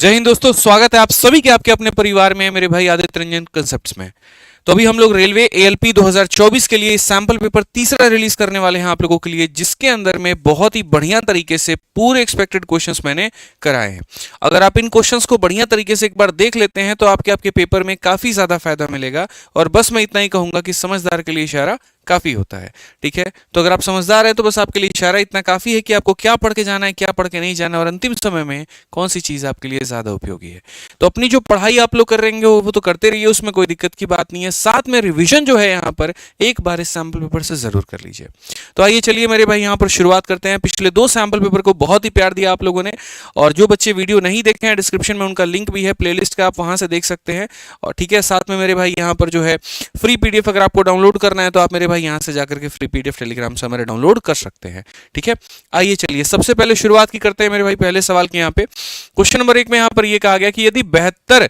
जय हिंद दोस्तों, स्वागत है आप सभी के आपके अपने परिवार में, मेरे भाई आदित्य रंजन कंसेप्ट्स में। तो अभी हम लोग रेलवे एएलपी 2024 के लिए सैंपल पेपर तीसरा रिलीज करने वाले हैं आप लोगों के लिए, जिसके अंदर में बहुत ही बढ़िया तरीके से पूरे एक्सपेक्टेड क्वेश्चंस मैंने कराए हैं। अगर आप इन क्वेश्चंस को बढ़िया तरीके से एक बार देख लेते हैं तो आपके पेपर में काफी ज्यादा फायदा मिलेगा। और बस मैं इतना ही कहूंगा कि समझदार के लिए इशारा काफी होता है, ठीक है। तो अगर आप समझदार है तो बस आपके लिए इशारा इतना काफी है कि आपको क्या पढ़ के जाना है, क्या पढ़ के नहीं जाना, और अंतिम समय में कौन सी चीज आपके लिए ज्यादा उपयोगी है। तो अपनी जो पढ़ाई आप लोग कर रहेंगे वो तो करते रहिए, उसमें कोई दिक्कत की बात नहीं है। साथ में रिवीजन जो है यहाँ पर एक बार इस सैंपल पेपर से जरूर कर लीजिए। तो आइए चलिए मेरे भाई यहाँ पर शुरुआत करते हैं। पिछले 2 सैंपल पेपर को बहुत ही प्यार दिया आप लोगों ने, और जो बच्चे वीडियो नहीं देखे हैं डिस्क्रिप्शन में उनका लिंक भी है प्लेलिस्ट का, आप वहां से देख सकते हैं। और ठीक है, साथ में मेरे भाई यहाँ पर जो है फ्री पीडीएफ अगर आपको डाउनलोड करना है तो आप मेरे भाई यहाँ से जाकर के फ्री पीडीएफ टेलीग्राम से हमारे डाउनलोड कर सकते हैं, ठीक है। आइए चलिए सबसे पहले शुरुआत की करते हैं मेरे भाई पहले सवाल के। यहाँ पे क्वेश्चन नंबर 1 में यहाँ पर ये कहा गया कि यदि 72,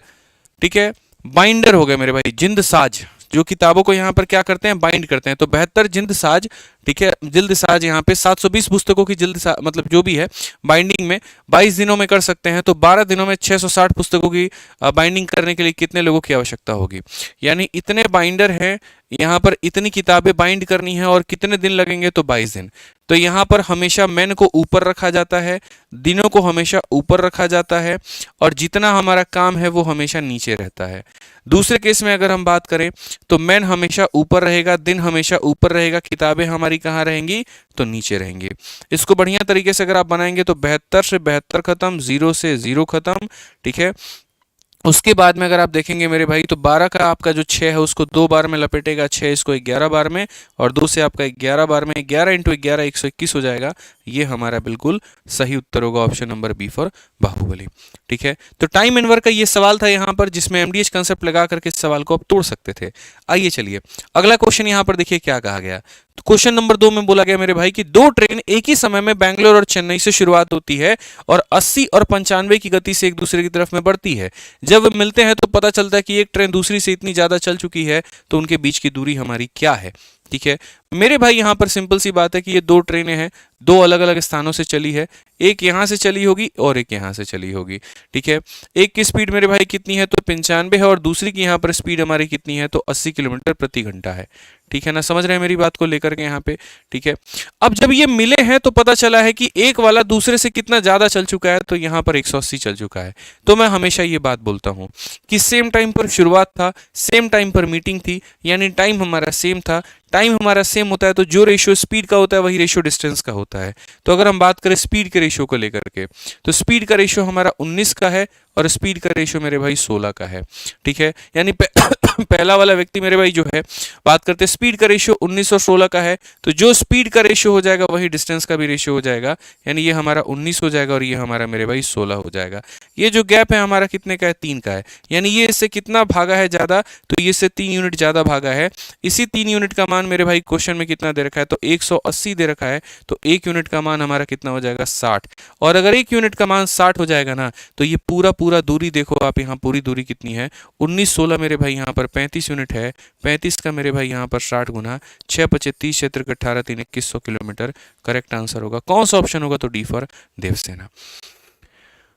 ठीक है, बाइंडर हो गए मेरे भाई जिंद साज, जो किताबों को यहाँ पर क्या करते हैं, बाइंड करते हैं, तो 72 जिल्द साज, ठीक है, जिल्द साज यहाँ पे 720 पुस्तकों की जिल्द साज मतलब जो भी है बाइंडिंग में 22 दिनों में कर सकते हैं। तो 12 दिनों में 660 पुस्तकों की बाइंडिंग करने के लिए कितने लोगों की आवश्यकता होगी। यानी इतने बाइंडर हैं, यहाँ पर इतनी किताबें बाइंड करनी है और कितने दिन लगेंगे, तो 22 दिन। तो यहाँ पर हमेशा मेन को ऊपर रखा जाता है, दिनों को हमेशा ऊपर रखा जाता है, और जितना हमारा काम है वो हमेशा नीचे रहता है। दूसरे केस में अगर हम बात करें तो मेन हमेशा ऊपर रहेगा, दिन हमेशा ऊपर रहेगा, किताबें हमारी कहाँ रहेंगी, तो नीचे रहेंगी। इसको बढ़िया तरीके से अगर आप बनाएंगे तो 72 से 72 खत्म, 0 से 0 खत्म, ठीक है। उसके बाद में अगर आप देखेंगे मेरे भाई तो 12 का आपका जो 6 है उसको 2 बार में लपेटेगा, 6 इसको 11 बार में, और 2 से आपका 11 बार में, 11 इंटू 11 121 हो जाएगा। ये हमारा बिल्कुल सही उत्तर होगा, option number B for Baahubali, ठीक है। तो टाइम एनवर का ये सवाल था यहाँ पर, जिसमें एमडीएच कंसेप्ट लगा करके इस सवाल को आप तोड़ सकते थे। आइए चलिए अगला क्वेश्चन यहाँ पर देखिए क्या कहा गया। तो क्वेश्चन नंबर 2 में बोला गया मेरे भाई कि 2 ट्रेन एक ही समय में बेंगलोर और चेन्नई से शुरुआत होती है और 80 और 95 की गति से एक दूसरे की तरफ में बढ़ती है। जब वे मिलते हैं तो पता चलता है कि एक ट्रेन दूसरी से इतनी ज्यादा चल चुकी है, तो उनके बीच की दूरी हमारी क्या है, ठीक है। मेरे भाई यहाँ पर सिंपल सी बात है कि ये 2 ट्रेनें हैं, 2 अलग अलग स्थानों से चली है, एक यहाँ से चली होगी और एक यहाँ से चली होगी, ठीक है। एक की स्पीड मेरे भाई कितनी है, तो 95 है, और दूसरी की यहाँ पर स्पीड हमारी कितनी है, तो 80 किलोमीटर प्रति घंटा है, ठीक है ना। समझ रहे हैं मेरी बात को लेकर के यहाँ पे, ठीक है। अब जब ये मिले हैं तो पता चला है कि एक वाला दूसरे से कितना ज्यादा चल चुका है, तो यहाँ पर 180 चल चुका है। तो मैं हमेशा ये बात बोलता हूँ कि सेम टाइम पर शुरुआत था, सेम टाइम पर मीटिंग थी, यानी टाइम हमारा सेम था। टाइम हमारा सेम होता है तो जो रेशियो स्पीड का होता है वही रेशियो डिस्टेंस का होता है। तो अगर हम बात करें स्पीड के रेशियो को लेकर के, तो स्पीड का रेशियो हमारा 19 का है और स्पीड का रेशियो मेरे भाई 16 का है, ठीक है। यानी पहला वाला व्यक्ति मेरे भाई जो है, बात करते हैं स्पीड का रेशियो 19 और 16 का है, तो जो स्पीड का रेशियो हो जाएगा वही डिस्टेंस का भी रेशियो हो जाएगा, यानी ये हमारा 19 हो जाएगा और ये हमारा मेरे भाई 16 हो जाएगा। ये जो गैप है हमारा कितने का है, 3 का है, यानी ये इससे कितना भागा है ज्यादा, तो ये इससे 3 यूनिट ज्यादा भागा है। इसी 3 यूनिट का मान मेरे भाई क्वेश्चन में कितना दे रखा है, तो 180 दे रखा है, तो 1 यूनिट का मान हमारा कितना हो जाएगा, 60। और अगर 1 यूनिट का मान 60 हो जाएगा ना, तो ये पूरा दूरी देखो आप, यहाँ पूरी दूरी कितनी है, 19 16 मेरे भाई यहाँ पर 35 यूनिट है, 35 का मेरे भाई यहाँ पर 60 गुना 6 25 30 क्षेत्र 18 3 2100 किलोमीटर। करेक्ट आंसर होगा कौन सा ऑप्शन होगा, तो डी फॉर देवसेना।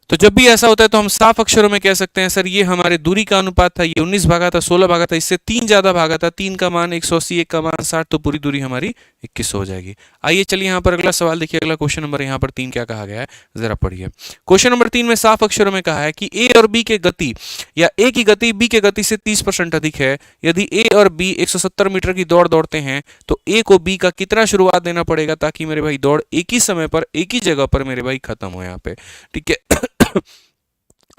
तो जब भी ऐसा होता है तो हम साफ अक्षरों में कह सकते हैं सर ये हमारे दूरी का अनुपात था, ये 19 भागा था, 16 भागा था, इससे 3 ज्यादा भागा था, 3 का मान 180, 1 का मान 60, तो पूरी दूरी हमारी 2100 हो जाएगी। आइए चलिए यहाँ पर अगला सवाल देखिए, अगला क्वेश्चन नंबर यहाँ पर 3 क्या कहा गया है, जरा पढ़िए। क्वेश्चन नंबर 3 में साफ अक्षरों में कहा है कि ए और बी के गति या ए की गति बी के गति से 30% अधिक है। यदि ए और बी 170 मीटर की दौड़ दौड़ते हैं तो ए को बी का कितना शुरुआत देना पड़ेगा ताकि मेरे भाई दौड़ एक ही समय पर एक ही जगह पर मेरे भाई खत्म हो यहाँ पे, ठीक है।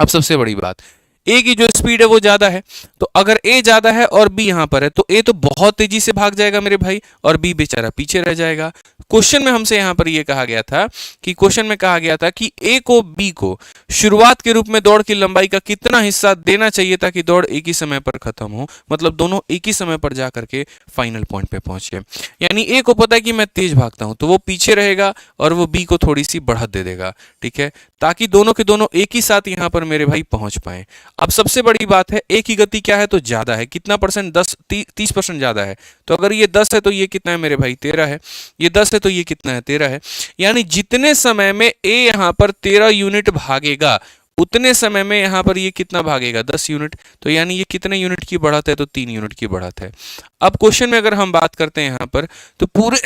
अब सबसे बड़ी बात, ए की जो स्पीड है वो ज्यादा है, तो अगर ए ज्यादा है और बी यहां पर है तो ए तो बहुत तेजी से भाग जाएगा मेरे भाई और बी बेचारा पीछे रह जाएगा। क्वेश्चन में हमसे यहां पर ये कहा गया था कि क्वेश्चन में कहा गया था कि ए को बी को शुरुआत के रूप में दौड़ की लंबाई का कितना हिस्सा देना चाहिए ताकि दौड़ एक ही समय पर खत्म हो, मतलब दोनों एक ही समय पर जाकर के फाइनल पॉइंट पे पहुंचे। यानी ए को पता है कि मैं तेज भागता हूं तो वो पीछे रहेगा और वो बी को थोड़ी सी बढ़त दे देगा, ठीक है, ताकि दोनों के दोनों एक ही साथ यहां पर मेरे भाई पहुंच पाए। अब सबसे बड़ी बात है ए की गति क्या है, तो ज्यादा है, कितना परसेंट, 30% ज्यादा है। तो अगर ये 10 है तो ये कितना है मेरे भाई, 13 है, ये 10 है तो ये कितना है, 13 है। यानी जितने समय में ए यहां पर 13 यूनिट भागेगा उतने समय में यहाँ पर ये कितना भागेगा 10 यूनिट, तो यानी ये कितने यूनिट की बढ़त है, तो 3 यूनिट की बढ़त है। अब क्वेश्चन में अगर हम बात करते हैं यहाँ पर, तो पूरे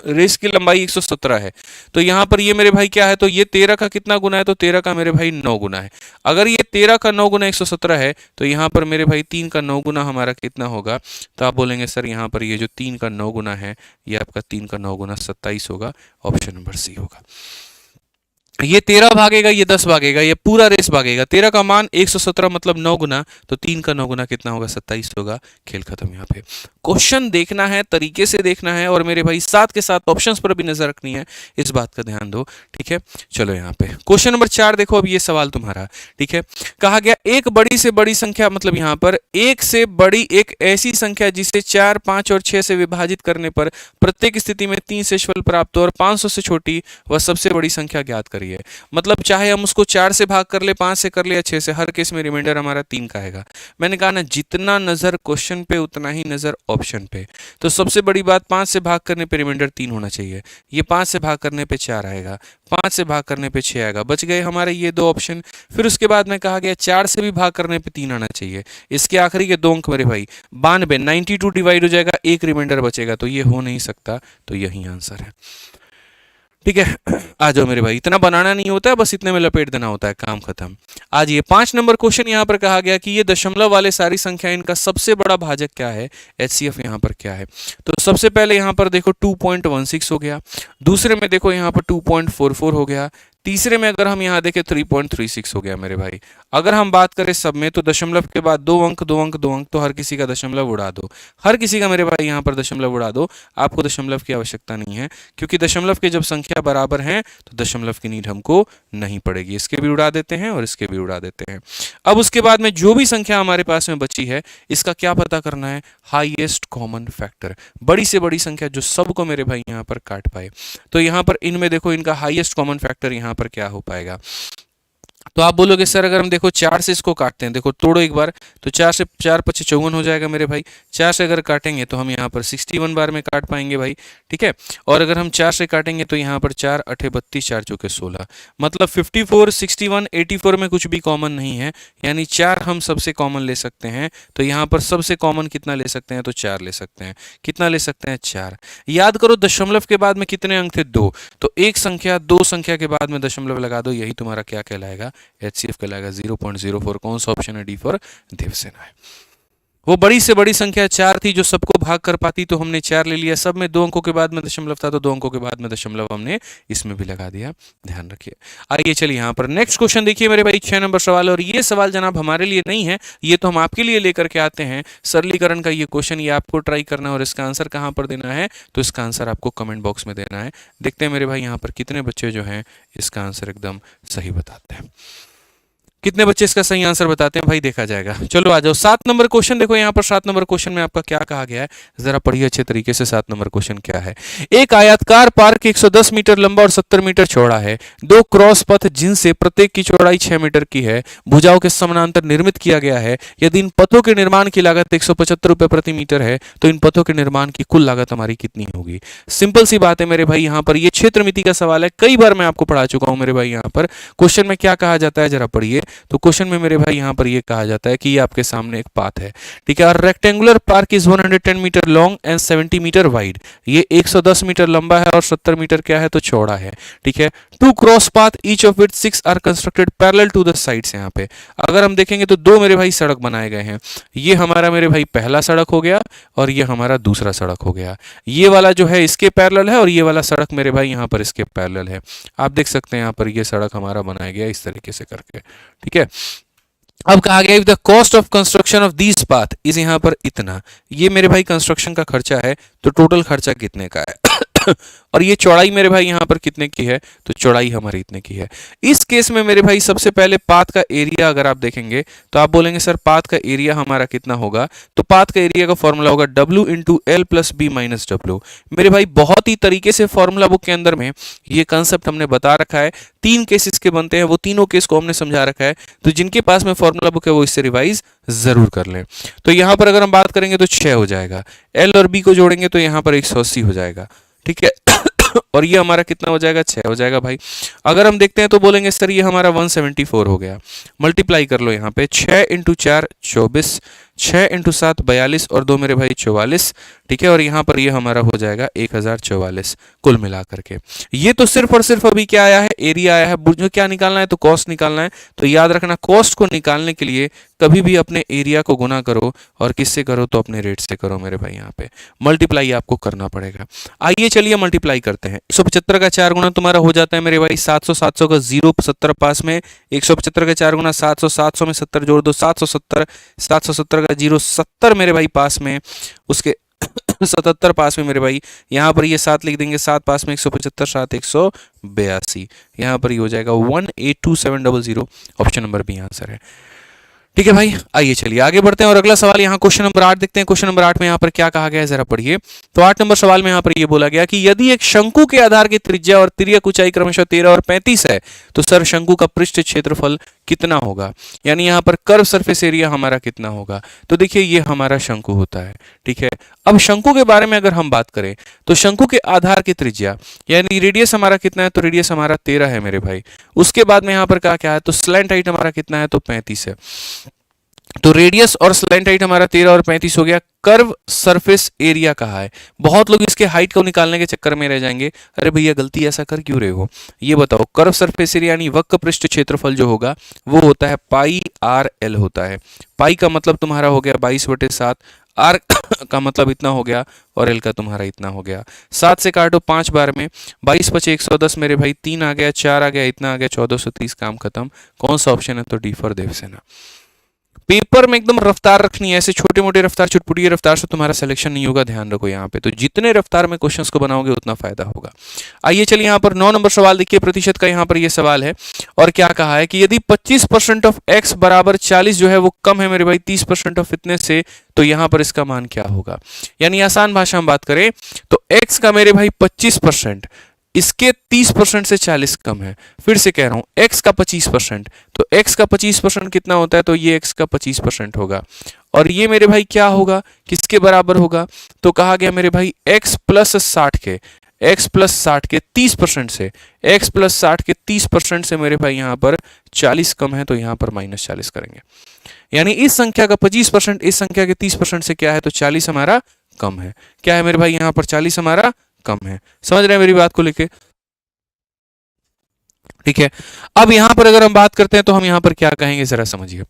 रेस की लंबाई 117 है, तो यहाँ पर ये मेरे भाई क्या है, तो ये 13 का कितना गुना है, तो 13 का मेरे भाई 9 गुना है। अगर ये 13 का 9 गुना 117 है, तो यहाँ पर मेरे भाई 3 का 9 गुना हमारा कितना होगा, तो आप बोलेंगे सर यहाँ पर ये जो 3 का 9 गुना है, ये आपका 3 का 9 गुना 27 होगा, ऑप्शन नंबर सी होगा। ये 13 भागेगा, ये 10 भागेगा, ये पूरा रेस भागेगा। 13 का मान 117 मतलब 9 गुना, तो 3 का 9 गुना कितना होगा, 27 होगा। खेल खत्म। यहाँ पे क्वेश्चन देखना है, तरीके से देखना है, और मेरे भाई साथ के साथ ऑप्शंस पर भी नजर रखनी है, इस बात का ध्यान दो, ठीक है। चलो यहाँ पे क्वेश्चन नंबर 4 देखो। अब ये सवाल तुम्हारा, ठीक है। कहा गया एक बड़ी से बड़ी संख्या, मतलब यहाँ पर एक से बड़ी एक ऐसी संख्या जिसे 4, 5 और 6 से विभाजित करने पर प्रत्येक स्थिति में 3 शेषफल प्राप्त हो और 500 से छोटी व सबसे बड़ी संख्या ज्ञात करिए। मतलब चाहे हम उसको 4 से भाग कर ले, 5 से कर ले या 6 से, हर केस में रिमाइंडर हमारा 3 का आएगा। मैंने कहा ना, जितना नजर क्वेश्चन पे उतना ही नजर ऑप्शन पे। तो सबसे बड़ी बात, 5 से भाग करने पे रिमाइंडर 3 होना चाहिए। ये 5 से भाग करने पे 4 आएगा, 5 से भाग करने पे 6 आएगा। बच गए हमारे ये 2 ऑप्शन। फिर उसके बाद में कहा गया 4 से भी भाग करने पे 3 आना चाहिए। इसके आखिरी के 2 अंक मेरे भाई 92, 92 डिवाइड हो जाएगा, एक रिमाइंडर बचेगा, तो ये हो नहीं सकता, तो यही आंसर है, ठीक है। आ जाओ मेरे भाई, इतना बनाना नहीं होता है, बस इतने में लपेट देना होता है, काम खत्म। आज ये 5 नंबर क्वेश्चन यहाँ पर कहा गया कि ये दशमलव वाले सारी संख्या, इनका सबसे बड़ा भाजक क्या है, एचसीएफ यहाँ पर क्या है। तो सबसे पहले यहाँ पर देखो 2.16 हो गया, दूसरे में देखो यहाँ पर 2.44 हो गया, तीसरे में अगर हम यहाँ देखें 3.36 हो गया मेरे भाई। अगर हम बात करें सब में, तो दशमलव के बाद 2 अंक 2 अंक 2 अंक, तो हर किसी का दशमलव उड़ा दो, हर किसी का मेरे भाई यहाँ पर दशमलव उड़ा दो। आपको दशमलव की आवश्यकता नहीं है, क्योंकि दशमलव के जब संख्या बराबर हैं तो दशमलव की नीड हमको नहीं पड़ेगी। इसके भी उड़ा देते हैं और इसके भी उड़ा देते हैं। अब उसके बाद में जो भी संख्या हमारे पास में बची है, इसका क्या पता करना है, हाईएस्ट कॉमन फैक्टर, बड़ी से बड़ी संख्या जो सबको मेरे भाई यहाँ पर काट पाए। तो यहाँ पर इनमें देखो, इनका हाईएस्ट कॉमन फैक्टर यहाँ पर क्या हो पाएगा। तो आप बोलोगे सर अगर हम देखो 4 से इसको काटते हैं, देखो तोड़ो एक बार, तो 4 से 4 × 5 = 54 हो जाएगा मेरे भाई। 4 से अगर काटेंगे तो हम यहाँ पर 61 बार में काट पाएंगे भाई, ठीक है। और अगर हम 4 से काटेंगे तो यहाँ पर 4 × 8 = 32, 4 × 4 = 16, मतलब 54, 61, 84 में कुछ भी कॉमन नहीं है, यानी 4 हम सबसे कॉमन ले सकते हैं। तो यहाँ पर सबसे कॉमन कितना ले सकते हैं, तो 4 ले सकते हैं। कितना ले सकते हैं, 4। याद करो दशमलव के बाद में कितने अंक थे, 2, तो एक संख्या 2 संख्या के बाद में दशमलव लगा दो, यही तुम्हारा क्या कहलाएगा, एचसीएफ कहलाएगा। 0.04 कौन सा ऑप्शन है, डी फॉर देवसेना है। वो बड़ी से बड़ी संख्या 4 थी जो सबको भाग कर पाती, तो हमने 4 ले लिया। सब में 2 अंकों के बाद में दशमलव था, तो 2 अंकों के बाद में दशमलव हमने इसमें भी लगा दिया, ध्यान रखिए। आइए चलिए यहाँ पर नेक्स्ट क्वेश्चन देखिए मेरे भाई, 6 नंबर सवाल। और ये सवाल जनाब हमारे लिए नहीं है, ये तो हम आपके लिए लेकर के आते हैं सरलीकरण का ये क्वेश्चन, ये आपको ट्राई करना है। और इसका आंसर कहाँ पर देना है, तो इसका आंसर आपको कमेंट बॉक्स में देना है। देखते हैं मेरे भाई यहाँ पर कितने बच्चे जो हैं इसका आंसर एकदम सही बताते हैं, कितने बच्चे इसका सही आंसर बताते हैं भाई, देखा जाएगा। चलो आ जाओ 7 नंबर क्वेश्चन देखो। यहाँ पर 7 नंबर क्वेश्चन में आपका क्या कहा गया है, जरा पढ़िए अच्छे तरीके से। 7 नंबर क्वेश्चन क्या है, एक आयताकार पार्क 110 मीटर लंबा और 70 मीटर चौड़ा है। 2 क्रॉस पथ जिनसे प्रत्येक की चौड़ाई 6 मीटर की है, भुजाओं के समानांतर निर्मित किया गया है। यदि इन पथों के निर्माण की लागत 175 रुपए प्रति मीटर है, तो इन पथों के निर्माण की कुल लागत हमारी कितनी होगी। सिंपल सी बात है मेरे भाई, यहाँ पर ये क्षेत्र मिति का सवाल है, कई बार मैं आपको पढ़ा चुका हूं मेरे भाई। यहाँ पर क्वेश्चन में क्या कहा जाता है, जरा पढ़िए। तो क्वेश्चन में मेरे भाई यहाँ पर ये कहा जाता है कि ये आपके सामने एक पाथ है, ठीक है। और rectangular park is 110 metre long and 70 metre wide. ये 110 मीटर लंबा है और 70 मीटर क्या है, तो चौड़ा है, ठीक है। 2 cross path each of which 6 are constructed parallel to the sides. यहाँ पे अगर हम देखेंगे तो 2 मेरे भाई सड़क बनाए गए हैं। ये हमारा मेरे भाई पहला सड़क हो गया और ये हमारा दूसरा सड़क हो गया। ये वाला जो है इसके पैरेलल है और ये वाला सड़क मेरे भाई यहाँ पर इसके पैरेलल है। आप देख सकते हैं यहाँ पर ये सड़क हमारा बनाया गया इस तरीके से करके, ठीक है। अब कहा गया if the cost of construction of this path is, यहाँ पर इतना, ये मेरे भाई कंस्ट्रक्शन का खर्चा है, तो टोटल खर्चा कितने का है। और ये चौड़ाई मेरे भाई यहाँ पर कितने की है, तो चौड़ाई हमारी इतने की है। इस केस में मेरे भाई सबसे पहले पाथ का एरिया अगर आप देखेंगे तो आप बोलेंगे सर पाथ का एरिया हमारा कितना होगा, तो पाथ का एरिया का फॉर्मूला होगा W × L + B - W। मेरे भाई बहुत ही तरीके से फॉर्मूला बुक के अंदर में ये कंसेप्ट हमने बता रखा है। 3 केस इसके बनते हैं, वो तीनों केस को हमने समझा रखा है। तो जिनके पास में फॉर्मूला बुक है वो इससे रिवाइज जरूर कर लें। तो यहाँ पर अगर हम बात करेंगे तो 6 हो जाएगा, L और B को जोड़ेंगे तो यहाँ पर 180 हो जाएगा, ठीक है। और ये हमारा कितना हो जाएगा, 6 हो जाएगा भाई। अगर हम देखते हैं तो बोलेंगे सर ये हमारा 174 हो गया। मल्टीप्लाई कर लो यहाँ पे, 6 × 4 24, 6 × 7 42 और 2 मेरे भाई 44, ठीक है। और यहाँ पर ये हमारा हो जाएगा 1044 कुल मिला करके। ये तो सिर्फ और सिर्फ अभी क्या आया है, एरिया आया है। मुझे क्या निकालना है, तो कॉस्ट निकालना है। तो याद रखना, कॉस्ट को निकालने के लिए कभी भी अपने एरिया को गुना करो, और किससे करो, तो अपने रेट से करो मेरे भाई। यहाँ पे मल्टीप्लाई आपको करना पड़ेगा। आइए चलिए मल्टीप्लाई करते हैं। 175 का 4 गुना तुम्हारा हो जाता है मेरे भाई 700, 700 का 0 70 पास में, 175 का 4 गुना 700, 700 में 70 जोड़ दो 770, 770 का 0 70 मेरे भाई पास में, उसके 77 पास में मेरे भाई। यहाँ पर ये 7 लिख देंगे, 7 पास में 175, 7 182, यहाँ पर ये हो जाएगा 182700। ऑप्शन नंबर बी आंसर है। ठीक है भाई, आइए चलिए आगे बढ़ते हैं और अगला सवाल यहाँ क्वेश्चन नंबर 8 देखते हैं। क्वेश्चन नंबर 8 में यहाँ पर क्या कहा गया है, जरा पढ़िए। तो 8 नंबर सवाल में यहाँ पर ये बोला गया कि यदि एक शंकु के आधार की त्रिज्या और तिर्यक ऊंचाई क्रमशः 13 और 35 है, तो सर शंकु का पृष्ठ क्षेत्रफल कितना होगा, यानी यहाँ पर कर्व सरफेस एरिया हमारा कितना होगा। तो देखिए ये हमारा शंकु होता है, ठीक है। अब शंकु के बारे में अगर हम बात करें तो शंकु के आधार की त्रिज्या यानी रेडियस हमारा कितना है, तो रेडियस हमारा 13 है मेरे भाई। उसके बाद में यहाँ पर क्या है, तो स्लैंट हाइट हमारा कितना है, तो 35 है। तो रेडियस और स्लैंट हाइट हमारा 13 और 35 हो गया। कर्व सरफेस एरिया कहा है। बहुत लोग इसके हाइट को निकालने के चक्कर में रह जाएंगे, अरे भैया गलती ऐसा कर क्यों रहे हो। ये बताओ, कर्व सरफेस एरिया यानी वक्र पृष्ठ क्षेत्रफल जो होगा वो होता है पाई आर एल होता है। पाई का मतलब तुम्हारा हो गया 22/7, आर का मतलब इतना हो गया और एल का तुम्हारा इतना हो गया। 7 से काटो 5 बार में, 22 × 5 = 110 मेरे भाई, 3 आ गया, 4 आ गया, इतना आ गया, 1430, काम खत्म। कौन सा ऑप्शन है, तो डी फॉर देवसेना। पेपर में एकदम रफ्तार रखनी है, ऐसे छोटे मोटे रफ्तार, चुटपुटी रफ्तार से तुम्हारा सिलेक्शन नहीं होगा, ध्यान रखो यहाँ पे। तो जितने रफ्तार में क्वेश्चंस को बनाओगे उतना फायदा होगा। आइए चलिए यहाँ पर 9 नंबर सवाल देखिए, प्रतिशत का यहाँ पर ये सवाल है और क्या कहा है कि यदि 25% ऑफ x बराबर 40 जो है वो कम है मेरे भाई 30% ऑफ इतने से, तो यहाँ पर इसका मान क्या होगा। यानी आसान भाषा में बात करें तो x का मेरे भाई 25%, इसके 30% से 40 कम है। फिर से कह रहा हूं x का 25%, तो x का 25% कितना होता है, तो ये x का 25% होगा। और ये मेरे भाई क्या होगा, किसके बराबर होगा, तो कहा गया मेरे भाई x + 60 के, x + 60 के 30% से, x + 60 के 30% से मेरे भाई यहाँ पर 40 कम है, तो यहाँ पर -40 करेंगे। यानी इस संख्या का 25% इस संख्या के 30% से क्या है, तो 40 हमारा कम है। क्या है मेरे भाई, यहाँ पर 40 हमारा कम है। समझ रहे हैं मेरी बात को लेके, ठीक है। अब यहां पर अगर हम बात करते हैं तो हम यहां पर क्या कहेंगे, जरा समझिए।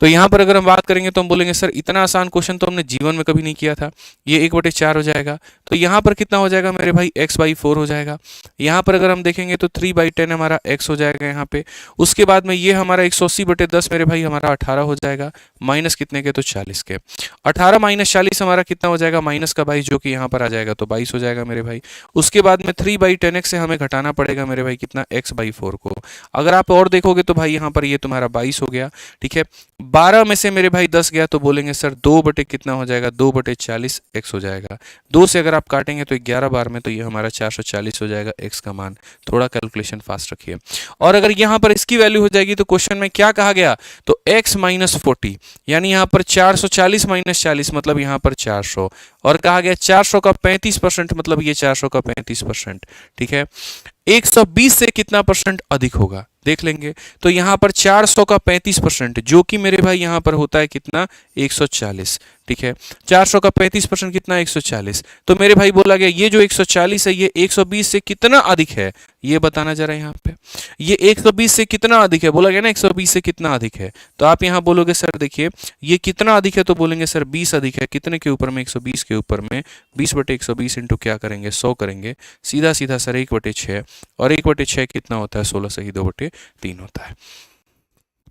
तो यहां पर अगर हम बात करेंगे तो हम बोलेंगे सर इतना आसान क्वेश्चन तो हमने जीवन में कभी नहीं किया था। ये 1/4 हो जाएगा, तो यहां पर कितना हो जाएगा मेरे भाई, x/4 हो जाएगा। यहां पर अगर हम देखेंगे तो 3/10 हमारा x हो जाएगा यहाँ पे। उसके बाद में ये हमारा 180/10 मेरे भाई हमारा 18 हो जाएगा, माइनस कितने के, तो 40 के। 18 - 40 हमारा कितना हो जाएगा, माइनस का भाई जो कि यहाँ पर आ जाएगा, तो 22 हो जाएगा मेरे भाई। उसके बाद में 3/10x से हमें घटाना पड़ेगा मेरे भाई कितना, x/4 को। अगर आप और देखोगे तो भाई यहाँ पर ये तुम्हारा 22 हो गया, ठीक है। 12 में से मेरे भाई 10 गया, तो बोलेंगे सर 2 कितना हो जाएगा, 2/40 x हो जाएगा। 2 से अगर आप काटेंगे तो 11 बार में, तो ये हमारा 440 हो जाएगा x का मान। थोड़ा कैलकुलेशन फास्ट रखिए। और अगर यहाँ पर इसकी वैल्यू हो जाएगी तो क्वेश्चन में क्या कहा गया, तो x - 40 यानी यहाँ पर 440 - 40 मतलब यहाँ पर 400। और कहा गया 400 का 35% मतलब ये 400 का 35%, ठीक है। 120 से कितना परसेंट अधिक होगा देख लेंगे। तो यहां पर 400 का 35% जो कि मेरे भाई यहां पर होता है कितना, 140, ठीक है। 400 का 35% कितना, 140। तो मेरे भाई बोला गया ये जो 140 है ये 120 से कितना अधिक है, ये बताना जरा यहाँ पे। ये 120 से कितना अधिक है, बोला गया ना 120 से कितना अधिक है। तो आप यहाँ बोलोगे सर देखिए ये कितना अधिक है, तो बोलेंगे सर 20 अधिक है। कितने के ऊपर में, 120 के ऊपर में। 20/120 इंटू क्या करेंगे, 100 करेंगे। सीधा सीधा सर 1/6, और 1/6 कितना होता है, 16 से ही 2/3 होता है।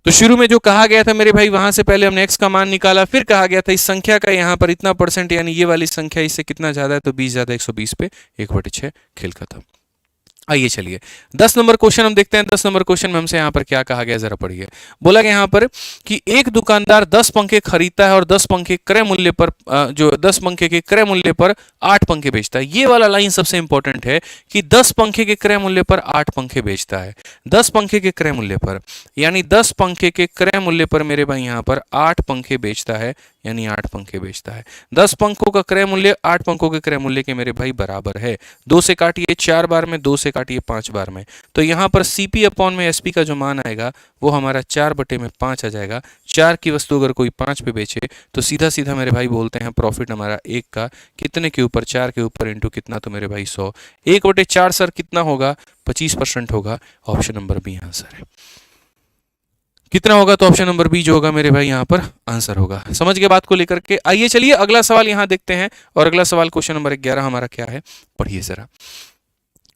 तो शुरू में जो कहा गया था मेरे भाई, वहां से पहले हमने x का मान निकाला, फिर कहा गया था इस संख्या का यहाँ पर इतना परसेंट यानी ये वाली संख्या इससे कितना ज्यादा है, तो 20 ज्यादा 120 पे 1/6, खेल खत्म। आइए चलिए 10 नंबर क्वेश्चन हम देखते हैं। 10 नंबर क्वेश्चन में हमसे यहाँ पर क्या कहा गया, जरा पढ़िए। बोला गया यहाँ पर कि एक दुकानदार 10 पंखे खरीदता है और 10 पंखे क्रय मूल्य पर जो 10 पंखे के क्रय मूल्य पर 8 पंखे बेचता है। ये वाला लाइन सबसे इंपॉर्टेंट है कि 10 पंखे के क्रय मूल्य पर 8 पंखे बेचता है। 10 पंखे के क्रय मूल्य पर यानी 10 पंखे के क्रय मूल्य पर मेरे भाई यहाँ पर 8 पंखे बेचता है, यानी 8 पंखे बेचता है। 10 पंखों का क्रय मूल्य 8 पंखों के क्रय मूल्य के मेरे भाई बराबर है। 2 से काटिए 4 बार में, 2 से काटिए 5 बार में, तो यहाँ पर सीपी अपॉन में एसपी का जो मान आएगा वो हमारा 4/5 आ जाएगा। 4 की वस्तु अगर कोई 5 पे बेचे तो सीधा सीधा मेरे भाई बोलते हैं प्रॉफिट हमारा 1 का कितने के ऊपर, 4 के ऊपर इंटू कितना, तो मेरे भाई 100। 1/4 सर कितना होगा, 25% होगा। ऑप्शन नंबर बी आंसर है। कितना होगा, तो ऑप्शन नंबर बी जो होगा मेरे भाई यहाँ पर आंसर होगा। समझ गए बात को लेकर के। आइए चलिए अगला सवाल यहाँ देखते हैं, और अगला सवाल क्वेश्चन नंबर 11 हमारा क्या है, पढ़िए जरा।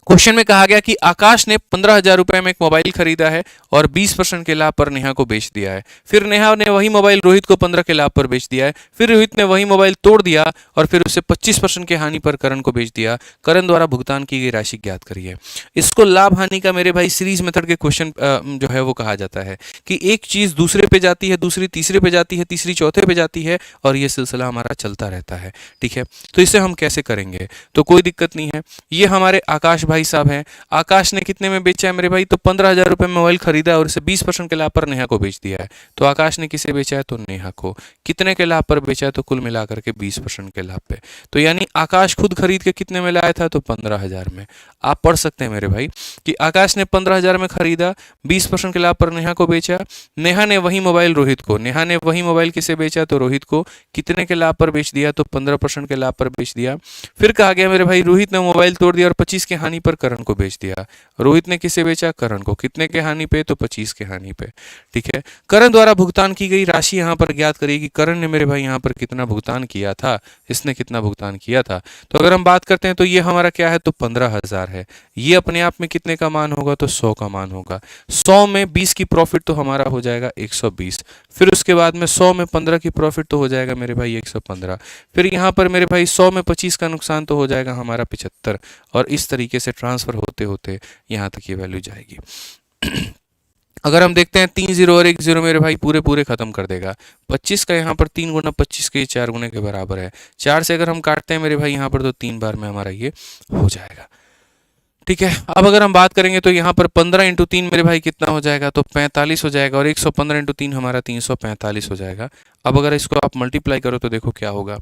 क्वेश्चन में कहा गया कि आकाश ने 15,000 रुपए में एक मोबाइल खरीदा है और 20% के लाभ पर नेहा को बेच दिया है। फिर नेहा ने वही मोबाइल रोहित को 15 के लाभ पर बेच दिया है। फिर रोहित ने वही मोबाइल तोड़ दिया और फिर उसे 25% के हानि पर करण को बेच दिया। करण द्वारा भुगतान की गई राशि ज्ञात करिए। इसको लाभ हानि का मेरे भाई सीरीज मेथड के क्वेश्चन जो है वो कहा जाता है कि एक चीज दूसरे पे जाती है, दूसरी तीसरे पे जाती है, तीसरी चौथे पे जाती है, और ये सिलसिला हमारा चलता रहता है। ठीक है, तो इसे हम कैसे करेंगे, तो कोई दिक्कत नहीं है। ये हमारे आकाश भाई साहब हैं। आकाश ने कितने में बेचा है मेरे भाई, तो 15,000 रुपए में मोबाइल खरीदा और इसे 20% के लाभ पर नेहा को बेच दिया है। तो आकाश ने किसे बेचा है, तो नेहा को। कितने के लाभ पर बेचा है, तो कुल मिलाकर के 20% के लाभ पे। तो यानी आकाश खुद खरीद के कितने में लाया था, तो 15,000 में। आप पढ़ सकते हैं मेरे भाई कि आकाश ने 15,000 में खरीदा, 20% के लाभ पर नेहा को बेचा। नेहा ने वही मोबाइल रोहित को, नेहा ने वही मोबाइल किसे बेचा, तो रोहित को। कितने के लाभ पर बेच दिया, तो 15% के लाभ पर बेच दिया। फिर कहा गया मेरे भाई रोहित ने मोबाइल तोड़ दिया और 25 के हानि पर करण को बेच दिया। रोहित ने किसे बेचा, करण को। कितने के हानि पे, तो 25 के हानि पे। ठीक है, करण द्वारा भुगतान की गई राशि यहाँ पर ज्ञात करिए कि करण ने मेरे भाई यहाँ पर कितना भुगतान किया था, इसने कितना भुगतान किया था। तो अगर हम बात करते हैं तो ये हमारा क्या है, तो 15,000 है। ये अपने आप में कितने का मान होगा, तो 100 का मान होगा। 100 में 20 की प्रॉफिट तो हमारा हो जाएगा 120। फिर उसके बाद में 100 में 15 की प्रॉफिट तो हो जाएगा मेरे भाई 115। फिर यहाँ पर मेरे भाई 100 में 25 का नुकसान तो हो जाएगा हमारा 75, और इस तरीके से ट्रांसफर होते होते यहाँ तक ये वैल्यू जाएगी। अगर हम देखते हैं 3 0 और 1 0 मेरे भाई पूरे पूरे खत्म कर देगा। 25 का यहाँ पर 3 गुना 25 के 4 गुने के बराबर है। 4 से अगर हम काटते हैं मेरे भाई यहाँ पर, तो 3 बार में हमारा ये हो जाएगा। ठीक है, अब अगर हम बात करेंगे तो यहाँ पर 15 इंटू 3 मेरे भाई कितना हो जाएगा, तो 45 हो जाएगा, और 115 इंटू 3 हमारा 345 हो जाएगा। अब अगर इसको आप मल्टीप्लाई करो तो देखो क्या होगा।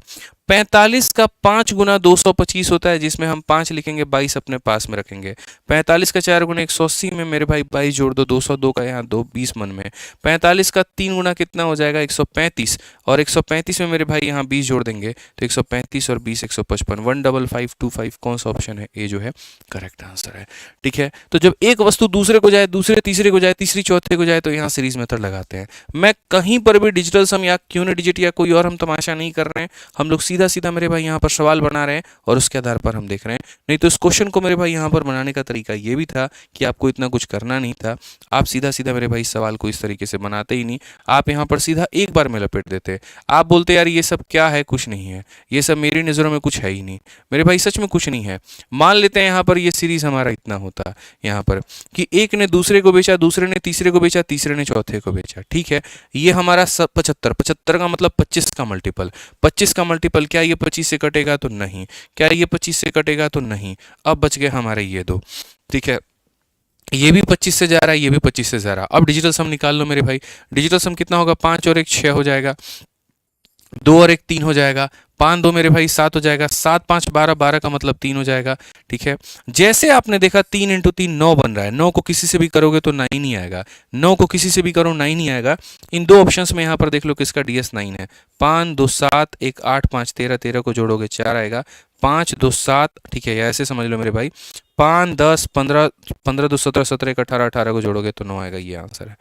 45 का 5 गुना 225 होता है, जिसमें हम 5 लिखेंगे, 22 अपने पास में रखेंगे। 45 का 4 गुना 180 में मेरे भाई 22 जोड़ दो, 202 का यहाँ 2 20 मन में। 45 का 3 गुना कितना हो जाएगा, 135, और 135 में मेरे भाई यहाँ 20 जोड़ देंगे तो 135 और 20 155, 15525। कौन सा ऑप्शन है, ए जो है करेक्ट आंसर है। ठीक है, तो जब एक वस्तु दूसरे को जाए, दूसरे तीसरे को जाए, तीसरी चौथे को जाए, तो यहाँ सीरीज मेथड लगाते हैं। मैं कहीं पर भी डिजिटल सम या यूनिट डिजिट या कोई और हम तमाशा नहीं कर रहे हैं, हम लोग सीधा सीधा मेरे भाई यहाँ पर सवाल बना रहे हैं और उसके आधार पर हम देख रहे हैं। नहीं तो इस क्वेश्चन को मेरे भाई यहाँ पर बनाने का तरीका ये भी था कि आपको इतना कुछ करना नहीं था। आप सीधा सीधा मेरे भाई सवाल को इस तरीके से बनाते ही नहीं, आप यहाँ पर सीधा एक बार में लपेट देते। आप बोलते यार ये सब क्या है, कुछ नहीं है, ये सब मेरी नज़रों में कुछ है ही नहीं। मेरे भाई सच में कुछ नहीं है। मान लेते हैं यहाँ पर ये सीरीज हमारा इतना होता यहाँ पर कि एक ने दूसरे को बेचा, दूसरे ने तीसरे को बेचा, तीसरे ने चौथे को बेचा। ठीक है, ये हमारा 75 का मतलब 25 का मल्टीपल। 25 का मल्टीपल, क्या ये 25 से कटेगा, तो नहीं। क्या ये 25 से कटेगा, तो नहीं। अब बच गए हमारे ये दो। ठीक है, ये भी 25 से जा रहा है, ये भी 25 से जा रहा है। अब डिजिटल सम निकाल लो मेरे भाई। डिजिटल सम कितना होगा, 5 और 1 6 हो जाएगा, 2 और 1 3 हो जाएगा, 5 2 मेरे भाई 7 हो जाएगा, 7 5 12, 12 का मतलब 3 हो जाएगा। ठीक है, जैसे आपने देखा 3 इंटू 3 9 बन रहा है। 9 को किसी से भी करोगे तो 9 नहीं आएगा, 9 को किसी से भी करो 9 नहीं आएगा। इन दो ऑप्शंस में यहाँ पर देख लो किसका DS 9 है। 5 2 7 1 8 5 13, 13 को जोड़ोगे 4 आएगा, 5 2 7। ठीक है, ऐसे समझ लो मेरे भाई। 5 10 15, 15 2 17, 17 1 18, 18 को जोड़ोगे तो 9 आएगा। ये आंसर है।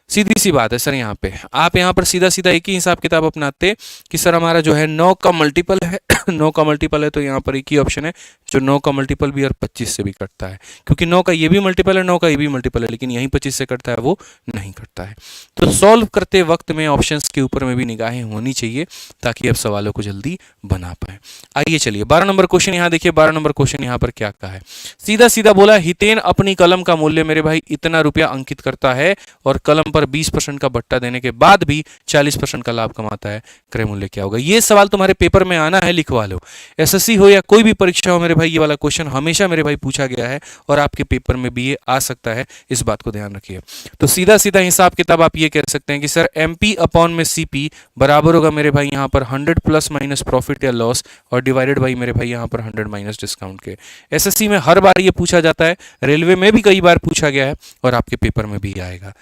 सीधी सी बात है सर। यहाँ पे आप यहाँ पर सीधा सीधा एक ही हिसाब किताब अपनाते कि सर हमारा जो है 9 का मल्टीपल है 9 का मल्टीपल है, तो यहाँ पर एक ही ऑप्शन है जो 9 का मल्टीपल भी और 25 से भी कटता है, क्योंकि 9 का ये भी मल्टीपल है, 9 का ये भी मल्टीपल है, लेकिन यहीं 25 से कटता है, वो नहीं कटता है। तो सॉल्व करते वक्त में ऑप्शंस के ऊपर में भी निगाहें होनी चाहिए ताकि आप सवालों को जल्दी बना पाए। आइए चलिए 12 नंबर क्वेश्चन यहाँ देखिए। 12 नंबर क्वेश्चन यहाँ पर क्या कहा है, सीधा सीधा बोला हितेन अपनी कलम का मूल्य मेरे भाई इतना रुपया अंकित करता है और कलम पर 20% का भट्टा देने के बाद भी 40% का लाभ कमाता है, क्रय मूल्य क्या होगा? ये सवाल तुम्हारे पेपर में आना है, लिखवा लो। एसएससी हो या कोई भी परीक्षा हो मेरे भाई, ये वाला क्वेश्चन हमेशा मेरे भाई पूछा गया है और आपके पेपर में भी ये आ सकता है, इस बात को ध्यान रखिए। तो सीधा सीधा हिसाब किताब आप ये कह सकते हैं कि सर एमपी अपॉन में सीपी बराबर होगा मेरे भाई यहाँ पर 100 प्लस माइनस प्रॉफिट या लॉस और डिवाइडेड बाई मेरे भाई यहाँ पर 100 माइनस डिस्काउंट के। एसएससी में हर बार ये पूछा जाता है, रेलवे में भी कई बार पूछा गया है और आपके पेपर में भी आएगा,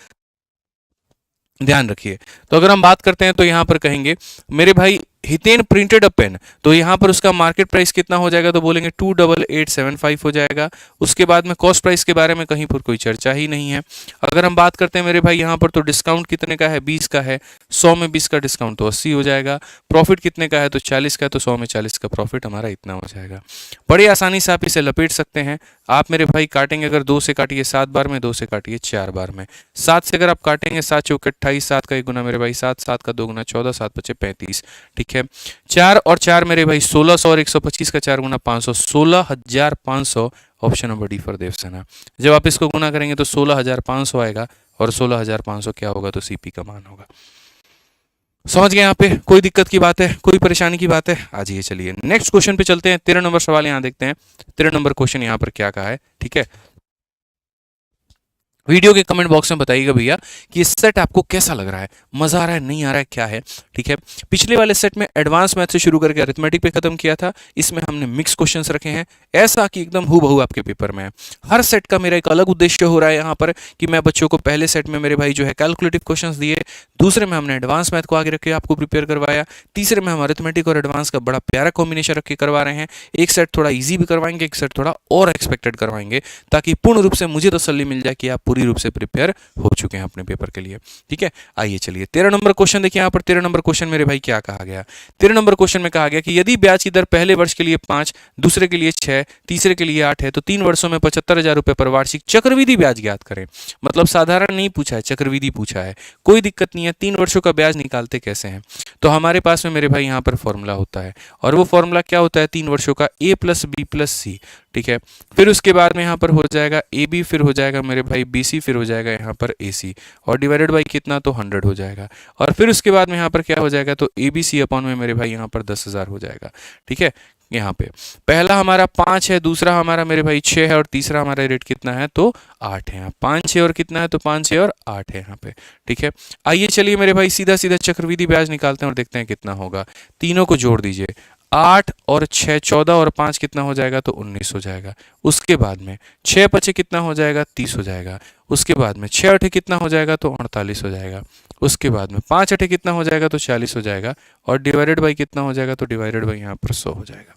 ध्यान रखिए। तो अगर हम बात करते हैं तो यहां पर कहेंगे मेरे भाई हितेन प्रिंटेड अ पेन, तो यहां पर उसका मार्केट प्राइस कितना हो जाएगा? तो बोलेंगे 28875 हो जाएगा। उसके बाद में कॉस्ट प्राइस के बारे में कहीं पर कोई चर्चा ही नहीं है। अगर हम बात करते हैं मेरे भाई यहां पर, तो डिस्काउंट कितने का है? 20 का है। 100 में 20 का डिस्काउंट तो 80 हो जाएगा। प्रॉफिट कितने का है? तो 40 का, तो 100 में 40 का प्रॉफिट हमारा इतना हो जाएगा। बड़ी आसानी से आप इसे लपेट सकते हैं। आप मेरे भाई काटेंगे, अगर 2 से काटिए 7 बार में, 2 से काटिए 4 बार में। 7 से अगर आप काटेंगे 7 चौके 28, 7 का 1 गुना मेरे भाई 7, 7 का 2 गुना 14, 7 पचे 35, ठीक है। 4 और 4 मेरे भाई 1600 और 125 का 4 गुना 500, 16500, option number D for Devasena. जब आप इसको गुना करेंगे तो 16500 आएगा और 16500 क्या होगा? तो सीपी का मान होगा। समझ गए? यहाँ पे कोई दिक्कत की बात है, कोई परेशानी की बात है? आ जाइए, चलिए नेक्स्ट क्वेश्चन पे चलते हैं। 13 नंबर सवाल यहाँ देखते हैं। 13 नंबर क्वेश्चन यहाँ पर क्या कहा है, ठीक है। वीडियो के कमेंट बॉक्स में बताइएगा भैया कि ये सेट आपको कैसा लग रहा है, मजा आ रहा है, नहीं आ रहा है, क्या है, ठीक है। पिछले वाले सेट में एडवांस मैथ से शुरू करके अरिथमेटिक पे खत्म किया था। इसमें हमने मिक्स क्वेश्चंस रखे हैं, ऐसा कि एकदम हूबहू आपके पेपर में है। हर सेट का मेरा एक अलग उद्देश्य हो रहा है यहाँ पर कि मैं बच्चों को पहले सेट में मेरे भाई जो है कैलकुलेटिव क्वेश्चंस दिए, दूसरे में हमने एडवांस मैथ को आगे रख के आपको प्रिपेयर करवाया, तीसरे में हम अरिथमेटिक और एडवांस का बड़ा प्यारा कॉम्बिनेशन रख के करवा रहे हैं। एक सेट थोड़ा ईजी भी करवाएंगे, एक सेट थोड़ा और एक्सपेक्टेड करवाएंगे, ताकि पूर्ण रूप से मुझे तसल्ली मिल जाए कि आप पूरी रूप से प्रिपेयर हो चुके हैं अपने पेपर के लिए, ठीक है। आइए चलिए 13 नंबर क्वेश्चन देखिए। यहाँ पर 13 नंबर क्वेश्चन मेरे भाई क्या कहा गया? 13 नंबर क्वेश्चन में कहा गया कि यदि ब्याज की दर पहले वर्ष के लिए 5, दूसरे के लिए 6, तीसरे के लिए 8 है, तो 3 वर्षों में 75,000 रुपए पर वार्षिक चक्रवृद्धि ब्याज ज्ञात करें। मतलब साधारण नहीं पूछा है, चक्रवृद्धि पूछा है। कोई दिक्कत नहीं है। 3 वर्षों का ब्याज निकालते कैसे हैं? तो हमारे पास में मेरे भाई यहाँ पर फॉर्मूला होता है, और वो फॉर्मूला क्या होता है? 3 वर्षों का a प्लस बी प्लस सी, ठीक है। फिर उसके बाद में यहाँ पर हो जाएगा ए बी, फिर हो जाएगा मेरे भाई बी सी, फिर हो जाएगा यहाँ पर ए सी, और डिवाइडेड बाई कितना? तो 100 हो जाएगा। और फिर उसके बाद में यहाँ पर क्या हो जाएगा? तो ए बी सी अपॉन में मेरे भाई यहाँ पर 10,000 हो जाएगा, ठीक है। यहाँ पे पहला हमारा 5 है, दूसरा हमारा मेरे भाई 6 है, और तीसरा हमारा रेट कितना है? तो 8 है। 5, 6 और कितना है? तो 5, 6 और 8 है यहाँ पे, ठीक है। आइए चलिए मेरे भाई सीधा सीधा चक्रवृद्धि ब्याज निकालते हैं और देखते हैं कितना होगा। तीनों को जोड़ दीजिए, 8 और 6 14 और 5 कितना हो जाएगा? तो 19 हो जाएगा। उसके बाद में 6 पचे कितना हो जाएगा? 30 हो जाएगा। उसके बाद में 6 अठे कितना हो जाएगा? तो 48 हो जाएगा। उसके बाद में 5 अठे कितना हो जाएगा? तो 40 हो जाएगा। और डिवाइडेड बाई कितना हो जाएगा? तो डिवाइडेड बाई यहाँ पर 100 हो जाएगा।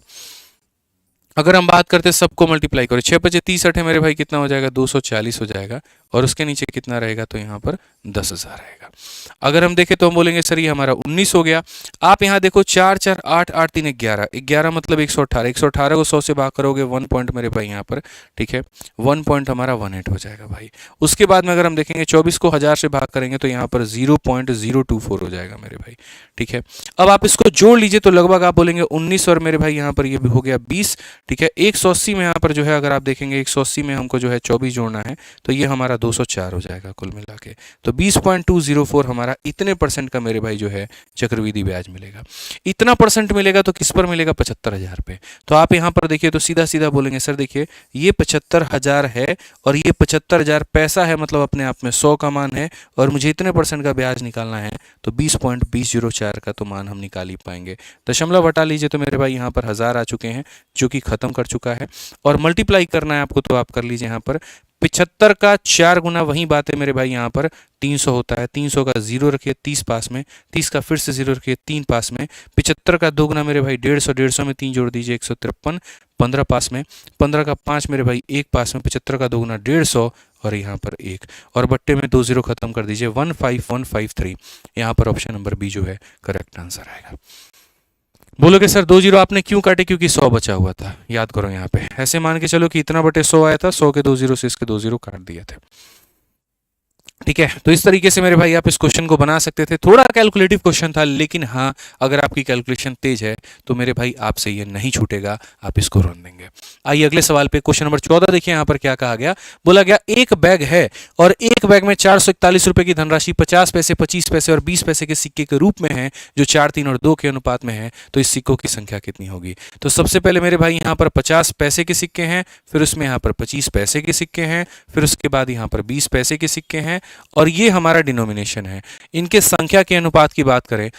अगर हम बात करते हैं सबको मल्टीप्लाई करो, 6 पचे 30 अठे मेरे भाई कितना हो जाएगा? 240 हो जाएगा। और उसके नीचे कितना रहेगा? तो यहाँ पर 10,000 रहेगा। अगर हम देखें तो हम बोलेंगे सर ये हमारा 19 हो गया। आप यहाँ देखो 4 4 8 8 3 11, 11 मतलब 118, 118 को 100 से भाग करोगे 1 पॉइंट मेरे भाई यहाँ पर, ठीक है। 1 पॉइंट हमारा 18 हो जाएगा भाई। उसके बाद में अगर हम देखेंगे 24 को 1000 से भाग करेंगे तो यहाँ पर 0.024 हो जाएगा मेरे भाई, ठीक है। अब आप इसको जोड़ लीजिए तो लगभग आप बोलेंगे 19 और मेरे भाई यहाँ पर ये भी हो गया 20, ठीक है। 180 में यहाँ पर जो है अगर आप देखेंगे 180 में हमको जो है 24 जोड़ना है, तो ये हमारा 204 हो जाएगा कुल मिला के। तो 20.204 हमारा इतने परसेंट का मेरे भाई जो है चक्रवृद्धि ब्याज मिलेगा। इतना परसेंट मिलेगा तो किस पर मिलेगा? 75,000 पे। तो आप यहाँ पर देखिए तो सीधा सीधा बोलेंगे सर देखिए ये 75,000 है और ये 75,000 पैसा है, मतलब अपने आप में 100 का मान है, और मुझे इतने परसेंट का ब्याज निकालना है, तो 20.2004 का तो मान हम निकाल ही पाएंगे। दशमलव हटा लीजिए तो मेरे भाई यहाँ पर 1000 आ चुके हैं, जो कि खत्म कर चुका है। और मल्टीप्लाई करना है आपको तो आप कर लीजिए यहाँ पर 75 का 4 गुना, वही बात है मेरे भाई यहाँ पर 300 होता है। 300 का 0 रखिए 30 पास में, 30 का फिर से 0 रखिए 3 पास में। 75 का 2 गुना मेरे भाई 150, 150 में 3 जोड़ दीजिए 153, 15 पास में। 15 का 5 मेरे भाई 1 पास में। 75 का 2 गुना 150 और यहाँ पर 1, और बट्टे में 2 0 खत्म कर दीजिए 15153। यहाँ पर ऑप्शन नंबर बी जो है करेक्ट आंसर आएगा। बोलोगे सर 2 0 आपने क्यों काटे? क्योंकि 100 बचा हुआ था। याद करो यहाँ पे ऐसे मान के चलो कि इतना बटे 100 आया था, 100 के 2 0 से इसके 2 0 काट दिए थे। ठीक है, तो इस तरीके से मेरे भाई आप इस क्वेश्चन को बना सकते थे। थोड़ा कैलकुलेटिव क्वेश्चन था, लेकिन हाँ, अगर आपकी कैलकुलेशन तेज है तो मेरे भाई आपसे ये नहीं छूटेगा, आप इसको रन देंगे। आइए अगले सवाल पे, क्वेश्चन नंबर 14 देखिए यहाँ पर क्या कहा गया। बोला गया एक बैग है और एक बैग में 441 रुपए की धनराशि 50 पैसे, 25 पैसे और 20 पैसे के सिक्के के रूप में है, जो 4, 3 और 2 के अनुपात में है। तो इस सिक्कों की संख्या कितनी होगी? तो सबसे पहले मेरे भाई यहाँ पर 50 पैसे के सिक्के हैं, फिर उसमें यहाँ पर 25 पैसे के सिक्के हैं, फिर उसके बाद यहाँ पर 20 पैसे के सिक्के हैं, और ये हमारा डिनोमिनेशन है। इनके संख्या के अनुपात की बात करें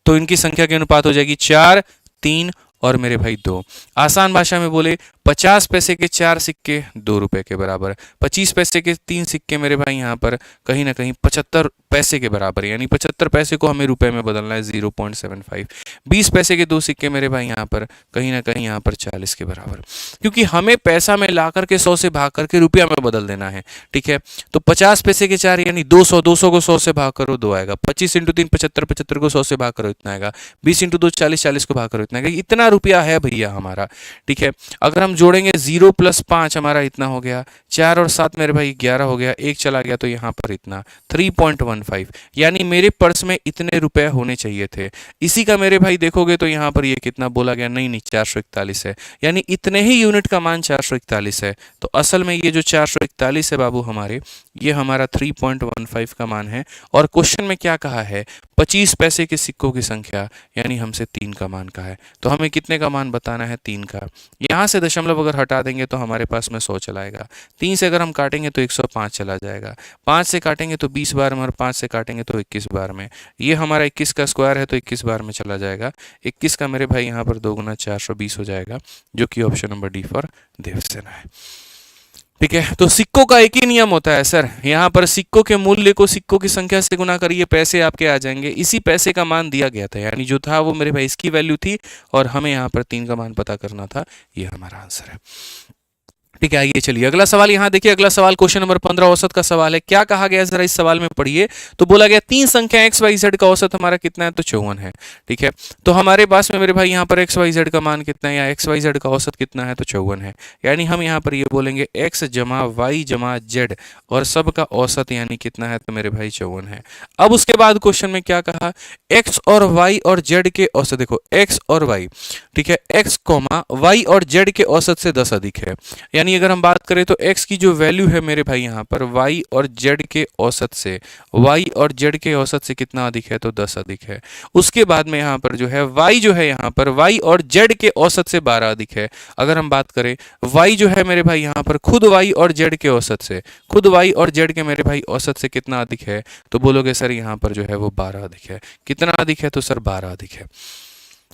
तो इनकी संख्या के अनुपात हो जाएगी 4, 3 और मेरे भाई 2। आसान भाषा में बोले 50 पैसे के 4 सिक्के 2 रुपए के बराबर, 25 पैसे के 3 सिक्के मेरे भाई यहाँ पर कहीं ना कहीं 75 पैसे के बराबर, यानी 75 पैसे को हमें रुपए में बदलना है 0.75। 20 पैसे के 2 सिक्के मेरे भाई यहाँ पर कहीं ना कहीं यहाँ पर 40 के बराबर, क्योंकि हमें पैसा में ला करके 100 से भाग करके रुपया में बदल देना है। ठीक है, तो 50 पैसे के 4 यानी 200, 200 को 100 से भाग करो 2 आएगा, 25 × 3 75, 75 को 100 से भाग करो इतना आएगा, 20 × 2 40, 40 को भाग करो इतना आएगा। इतना रुपया है भैया हमारा। ठीक है, अगर हम जोड़ेंगे 0 + 5 हमारा इतना हो गया, 4 और 7 मेरे भाई 11 हो गया, 1 चला गया तो यहाँ पर इतना 3.15, यानी मेरे पर्स में इतने रुपए होने चाहिए थे। इसी का मेरे भाई देखोगे तो यहाँ पर ये कितना बोला गया, नहीं 441 है, यानी इतने ही यूनिट का मान 441 है। तो असल में ये जो 441 है बाबू हमारे, ये हमारा 3.15 का मान है। और क्वेश्चन में क्या कहा है, 25 पैसे के सिक्कों की संख्या, यानी हमसे 3 का मान कहा है। तो हमें कितने का मान बताना है, 3 का। यहाँ से दशमलव अगर हटा देंगे तो हमारे पास में 100 चला आएगा, 3 से अगर हम काटेंगे तो 105 चला जाएगा, 5 से काटेंगे तो 20 बार में, और 5 से काटेंगे तो 21 बार में। ये हमारा 21 का स्क्वायर है तो 21 बार में चला जाएगा। 21 का मेरे भाई यहाँ पर 2 × 420 हो जाएगा, जो कि option number D for Devasena है। ठीक है, तो सिक्कों का एक ही नियम होता है सर, यहाँ पर सिक्कों के मूल्य को सिक्कों की संख्या से गुना करिए, पैसे आपके आ जाएंगे। इसी पैसे का मान दिया गया था, यानी जो था वो मेरे भाई इसकी वैल्यू थी, और हमें यहाँ पर 3 का मान पता करना था। ये हमारा आंसर है। ठीक है, आइए चलिए अगला सवाल यहाँ देखिए। अगला सवाल क्वेश्चन नंबर 15 औसत का सवाल है। क्या कहा गया जरा इस सवाल में पढ़िए। तो बोला गया 3 संख्या एक्स वाई जेड का औसत हमारा कितना है, तो 54 है। ठीक है, तो हमारे पास में मेरे भाई यहाँ पर एक्स वाई जेड का मान कितना है, या एक्स वाई जेड का औसत कितना है, तो 54 है। यानी हम यहाँ पर ये बोलेंगे एक्स जमा वाई जमा जेड, और सब का औसत यानी कितना है, तो मेरे भाई 54 है। अब उसके बाद क्वेश्चन में क्या कहा, एक्स और वाई और जेड के औसत, देखो एक्स और वाई, ठीक है, एक्स कॉमा वाई और जेड के औसत से 10 अधिक है। यानी अगर हम बात करें तो x की जो वैल्यू है मेरे भाई यहाँ पर y और z के औसत से, y और z के औसत से कितना अधिक है, तो 10 अधिक है। उसके बाद में यहाँ पर जो है y जो है यहाँ पर y और z के औसत से 12 अधिक है। अगर हम बात करें y जो है मेरे भाई यहाँ पर खुद y और z के औसत से, खुद y और z के मेरे भाई औसत से कितना अधिक है, तो बोलोगे सर यहाँ पर जो है वो 12 अधिक है। कितना अधिक है, तो सर 12 अधिक है।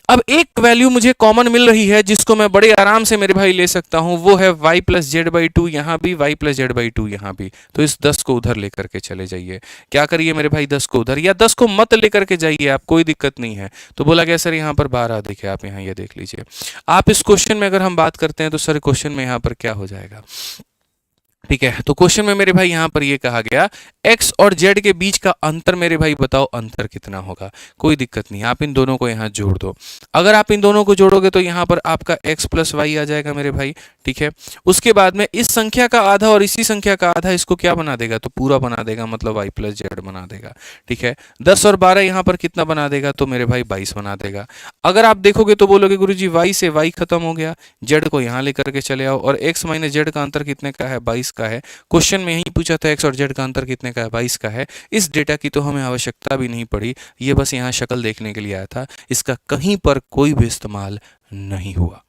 अब एक वैल्यू मुझे कॉमन मिल रही है जिसको मैं बड़े आराम से मेरे भाई ले सकता हूं, वो है y + z/2, यहाँ भी y + z/2 यहाँ भी। तो इस 10 को उधर लेकर के चले जाइए। क्या करिए मेरे भाई, 10 को उधर, या 10 को मत लेकर के जाइए आप, कोई दिक्कत नहीं है। तो बोला गया सर यहाँ पर 12 अधिक है। आप यहाँ ये देख लीजिए। आप इस क्वेश्चन में अगर हम बात करते हैं तो सर क्वेश्चन में यहाँ पर क्या हो जाएगा। ठीक है, तो क्वेश्चन में मेरे भाई यहाँ पर ये कहा गया x और z के बीच का अंतर, मेरे भाई बताओ अंतर कितना होगा। कोई दिक्कत नहीं, आप इन दोनों को यहाँ जोड़ दो। अगर आप इन दोनों को जोड़ोगे तो यहाँ पर आपका x + y आ जाएगा मेरे भाई। ठीक है, उसके बाद में इस संख्या का आधा और इसी संख्या का आधा इसको क्या बना देगा, तो पूरा बना देगा, मतलब y + z बना देगा। ठीक है, 10 और 12 यहाँ पर कितना बना देगा, तो मेरे भाई 22 बना देगा। अगर आप देखोगे तो बोलोगे गुरुजी y से y खत्म हो गया, z को यहाँ लेकर के चले आओ, और x - z का अंतर कितने का है, 22 का है। क्वेश्चन में यही पूछा था x और z का अंतर कितने का है, 22 का है। इस डेटा की तो हमें आवश्यकता भी नहीं पड़ी, ये बस यहाँ शक्ल देखने के लिए आया था, इसका कहीं पर कोई भी इस्तेमाल नहीं हुआ।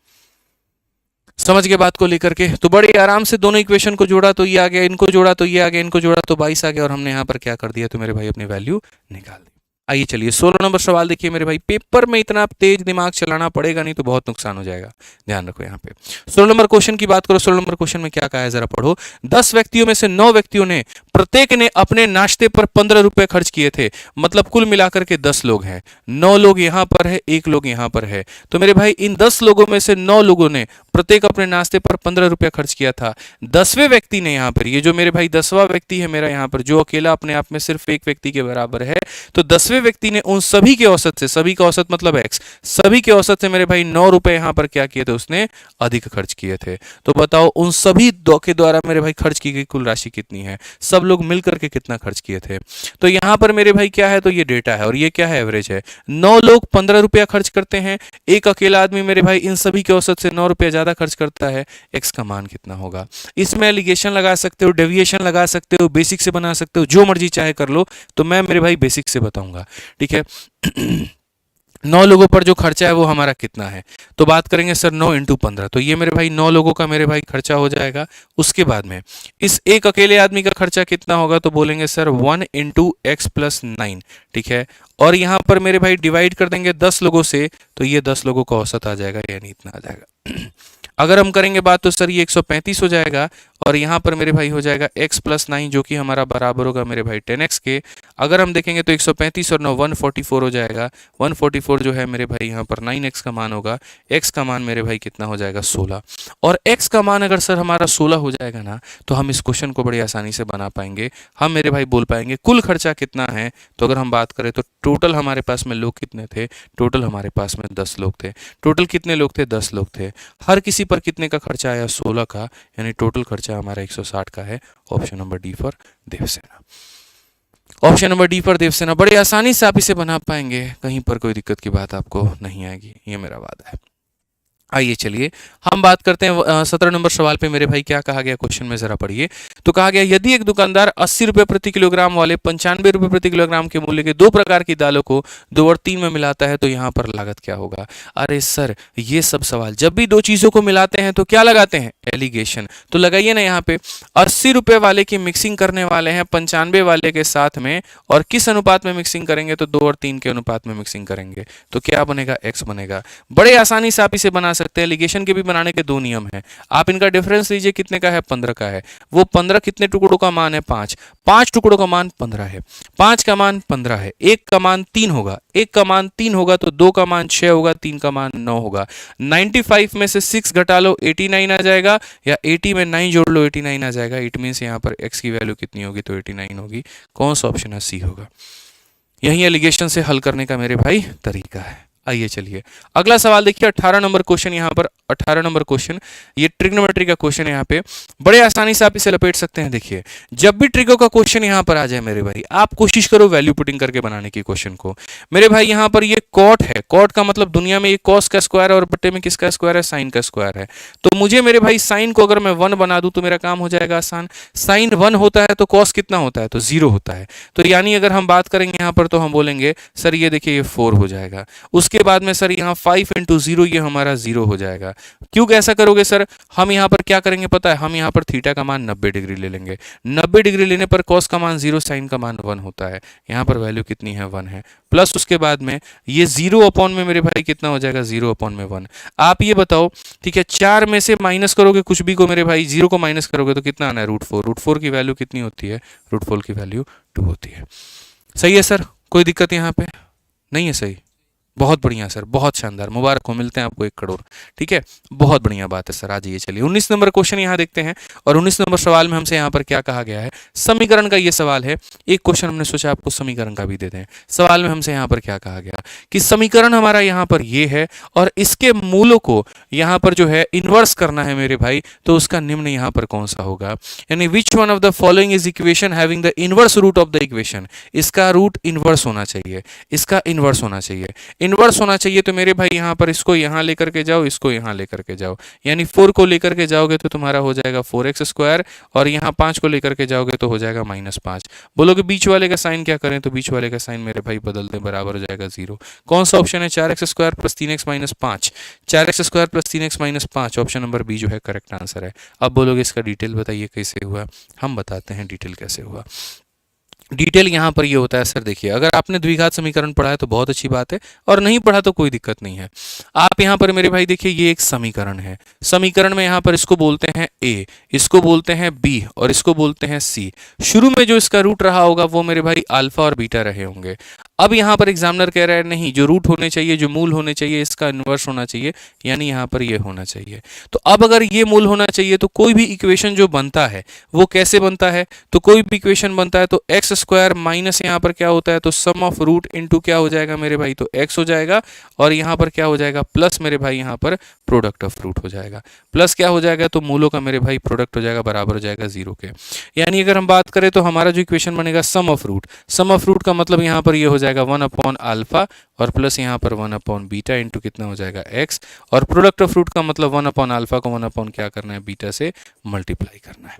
समझ गए बात को लेकर के। तो बड़े आराम से दोनों इक्वेशन को जोड़ा तो ये आ गया, इनको जोड़ा तो ये आ गया, इनको जोड़ा तो 22 आ गया, और हमने यहाँ पर क्या कर दिया, तो मेरे भाई अपनी वैल्यू निकाल दी। आइए चलिए 16 नंबर सवाल देखिए मेरे भाई। पेपर में इतना तेज दिमाग चलाना पड़ेगा नहीं तो बहुत नुकसान हो जाएगा, ध्यान रखो यहाँ पे। 16 नंबर क्वेश्चन की बात करो। 16 नंबर क्वेश्चन में क्या कहा है जरा पढ़ो। 10 व्यक्तियों में से 9 व्यक्तियों ने प्रत्येक ने अपने नाश्ते पर 15 रुपए खर्च किए थे, मतलब कुल मिलाकर के 10 लोग हैं। 9 लोग यहाँ पर है, 1 लोग यहाँ पर है। तो मेरे भाई इन 10 लोगों में से 9 लोगों ने प्रत्येक अपने नाश्ते पर 15 रुपया खर्च किया था। 10वें व्यक्ति ने यहाँ पर, ये जो मेरे भाई 10वां व्यक्ति है मेरा यहाँ पर, जो अकेला अपने आप में सिर्फ एक व्यक्ति के बराबर है, तो 10वें रेलवे व्यक्ति ने उन सभी के औसत से, सभी का औसत मतलब x, सभी के औसत से मेरे भाई 9 रुपए यहां पर क्या किए थे, उसने अधिक खर्च किए थे। तो बताओ उन सभी के द्वारा मेरे भाई खर्च की गई कुल राशि कितनी है, सब लोग मिलकर के कितना खर्च किए थे। तो यहां पर मेरे भाई क्या है, तो ये डेटा है और ये क्या है, एवरेज है। 9 लोग 15 रुपया खर्च करते हैं, एक अकेला आदमी मेरे भाई इन सभी के औसत से 9 रुपया ज्यादा खर्च करता है, x का मान कितना होगा। इसमें एलिगेशन लगा सकते हो, डेविएशन लगा सकते हो, बेसिक से बना सकते हो, जो मर्जी चाहे कर लो। तो मैं मेरे भाई बेसिक से बताऊंगा, ठीक है। 9 लोगों पर जो खर्चा है वो हमारा कितना है, तो बात करेंगे सर 9 इंटू 15, तो ये मेरे भाई 9 लोगों का मेरे भाई खर्चा हो जाएगा। उसके बाद में इस एक अकेले आदमी का खर्चा कितना होगा, तो बोलेंगे सर 1 इंटू एक्स प्लस 9, ठीक है। और यहाँ पर मेरे भाई डिवाइड कर देंगे 10 लोगों से, तो ये 10 लोगों का औसत आ जाएगा, यानी इतना आ जाएगा। अगर हम करेंगे बात तो सर ये 135 हो जाएगा और यहाँ पर मेरे भाई हो जाएगा x प्लस 9 जो कि हमारा बराबर होगा मेरे भाई 10x के। अगर हम देखेंगे तो 135 और 9 144 हो जाएगा, 144 जो है मेरे भाई यहाँ पर 9x का मान होगा, x का मान मेरे भाई कितना हो जाएगा 16। और x का मान अगर सर हमारा 16 हो जाएगा ना, तो हम इस क्वेश्चन को बड़ी आसानी से बना पाएंगे। हम मेरे भाई बोल पाएंगे कुल खर्चा कितना है। तो अगर हम बात करें तो टोटल हमारे पास में लोग कितने थे, टोटल हमारे पास में 10 लोग थे। टोटल कितने लोग थे, 10 लोग थे। हर किसी पर कितने का खर्चा आया, 16 का, यानी टोटल खर्चा हमारा 160 का है। Option number D for Devasena, option number D पर देवसेना। बड़े आसानी से आप इसे बना पाएंगे, कहीं पर कोई दिक्कत की बात आपको नहीं आएगी, ये मेरा वादा है। आइए चलिए हम बात करते हैं 17 नंबर सवाल पे। मेरे भाई क्या कहा गया क्वेश्चन में, जरा पढ़िए। तो कहा गया यदि एक दुकानदार 80 रुपए प्रति किलोग्राम वाले 95 रुपए प्रति किलोग्राम के मूल्य के 2 प्रकार की दालों को 2 और 3 में मिलाता है, तो यहाँ पर लागत क्या होगा। अरे सर ये सब सवाल जब भी दो चीजों को मिलाते हैं तो क्या लगाते हैं, एलिगेशन। तो लगाइए ना यहाँ पे 80 रुपए वाले की मिक्सिंग करने वाले हैं 95 वाले के साथ में, और किस अनुपात में मिक्सिंग करेंगे, तो 2 और 3 के अनुपात में मिक्सिंग करेंगे, तो क्या बनेगा, x बनेगा। बड़े आसानी से आप इसे बना सकते हैं। एलिगेशन के भी बनाने के 2 नियम हैं। आप इनका डिफरेंस लीजिए, कितने का है, 15 का है। वो 15 कितने टुकड़ों का मान है, 5, 5 टुकड़ों का मान 15 है। 5 का मान 15 है, 1 का मान 3 होगा, 1 का मान 3 होगा तो 2 का मान 6 होगा, 3 का मान 9 होगा। 95 में से 6 घटा लो 89 आ जाएगा, या 80 में 9 जोड़ लो 89 आ जाएगा। इट मीन्स यहाँ पर x की वैल्यू कितनी होगी, तो 89 होगी। कौन सा ऑप्शन है, सी होगा। यही एलिगेशन से हल करने का मेरे भाई तरीका है। आइए चलिए अगला सवाल देखिए, 18 नंबर क्वेश्चन। यहाँ पर 18 नंबर क्वेश्चन, ये ट्रिग्नोमेट्री का क्वेश्चन है। यहाँ पे बड़े आसानी से आप इसे लपेट सकते हैं। देखिए जब भी ट्रिगो का क्वेश्चन यहाँ पर आ जाए मेरे भाई, आप कोशिश करो वैल्यू पुटिंग करके बनाने की क्वेश्चन को। मेरे भाई यहाँ पर ये कॉट है, कॉट का मतलब दुनिया में ये कॉस का स्क्वायर है और बट्टे में किसका स्क्वायर है, साइन का स्क्वायर है। तो मुझे मेरे भाई साइन को अगर मैं 1 बना दूं तो मेरा काम हो जाएगा आसान। साइन 1 होता है तो कॉस कितना होता है, तो 0 होता है। तो यानी अगर हम बात करेंगे यहाँ पर तो हम बोलेंगे सर ये देखिए ये 4 हो जाएगा। उसके बाद में सर यहाँ 5 इंटू 0 ये हमारा 0 हो जाएगा। क्यों कैसा करोगे सर, हम यहाँ पर क्या करेंगे पता है, हम यहाँ पर थीटा का मान 90 डिग्री ले लेंगे। 90 डिग्री लेने पर कॉस का मान 0, साइन का मान 1 होता है। यहाँ पर वैल्यू कितनी है, 1 है। प्लस उसके बाद में ये 0 अपॉन में मेरे भाई कितना हो जाएगा, 0 अपॉन में 1। आप ये बताओ, ठीक है, 4 में से माइनस करोगे कुछ भी को मेरे भाई, 0 को माइनस करोगे तो कितना आना है, √4। √4 की वैल्यू कितनी होती है, √4 की वैल्यू 2 होती है। सही है सर, कोई दिक्कत यहाँ पे नहीं है, सही, बहुत बढ़िया सर, बहुत शानदार, मुबारक हो, मिलते हैं आपको 1 करोड़। ठीक है, बहुत बढ़िया बात है सर। आ जाइए चलिए 19 नंबर क्वेश्चन यहाँ देखते हैं। और 19 नंबर सवाल में हमसे यहाँ पर क्या कहा गया है, समीकरण का ये सवाल है। एक क्वेश्चन हमने सोचा आपको समीकरण का भी दे दें। सवाल में हमसे यहाँ पर क्या कहा गया कि समीकरण हमारा यहाँ पर ये है और इसके मूलों को यहाँ पर जो है इन्वर्स करना है मेरे भाई, तो उसका निम्न यहाँ पर कौन सा होगा, यानी which one of the following is equation having the inverse root of the equation. इसका रूट इनवर्स होना चाहिए, इसका इनवर्स होना चाहिए, इनवर्स होना चाहिए। तो मेरे भाई यहाँ पर इसको यहाँ लेकर के जाओ, इसको यहाँ लेकर के जाओ, यानी 4 को लेकर के जाओगे तो तुम्हारा हो जाएगा 4x², और यहाँ 5 को लेकर के जाओगे तो हो जाएगा -5। बोलोगे बीच वाले का साइन क्या करें, तो बीच वाले का साइन मेरे भाई बदल दें, बराबर हो जाएगा 0। कौन सा ऑप्शन है, 4x² + 3x - 5, 4x² + 3x - 5, option number B जो है करेक्ट आंसर है। अब बोलोगे इसका डिटेल बताइए कैसे हुआ, हम बताते हैं डिटेल कैसे हुआ। डिटेल यहाँ पर ये होता है सर, देखिए अगर आपने द्विघात समीकरण पढ़ा है तो बहुत अच्छी बात है, और नहीं पढ़ा तो कोई दिक्कत नहीं है। आप यहाँ पर मेरे भाई देखिए ये एक समीकरण है, समीकरण में यहाँ पर इसको बोलते हैं a, इसको बोलते हैं b और इसको बोलते हैं c। शुरू में जो इसका रूट रहा होगा वो मेरे भाई अल्फा और बीटा रहे होंगे। अब यहाँ पर एग्जामिनर कह रहा है नहीं, जो रूट होने चाहिए, जो मूल होने चाहिए, इसका इन्वर्स होना चाहिए, यानी यहाँ पर ये होना चाहिए। तो अब अगर ये मूल होना चाहिए तो कोई भी इक्वेशन जो बनता है वो कैसे बनता है, तो कोई भी इक्वेशन बनता है तो एक्स स्क्वायर माइनस यहाँ पर क्या होता है, तो सम ऑफ रूट इनटू क्या हो जाएगा मेरे भाई, तो एक्स हो जाएगा, और यहाँ पर क्या हो जाएगा, प्लस मेरे भाई यहाँ पर प्रोडक्ट ऑफ रूट हो जाएगा, प्लस क्या हो जाएगा, तो मूलों का मेरे भाई प्रोडक्ट हो जाएगा, बराबर हो जाएगा 0 के। यानी अगर हम बात करें तो हमारा जो इक्वेशन बनेगा sum of root, sum of root का मतलब यहाँ पर ये हो जाएगा 1 अपॉन अल्फा और प्लस यहाँ पर 1 अपॉन बीटा इंटू कितना हो जाएगा एक्स, और प्रोडक्ट ऑफ रूट का मतलब 1 अपॉन अल्फा को 1 अपॉन क्या करना है, बीटा से मल्टीप्लाई करना है।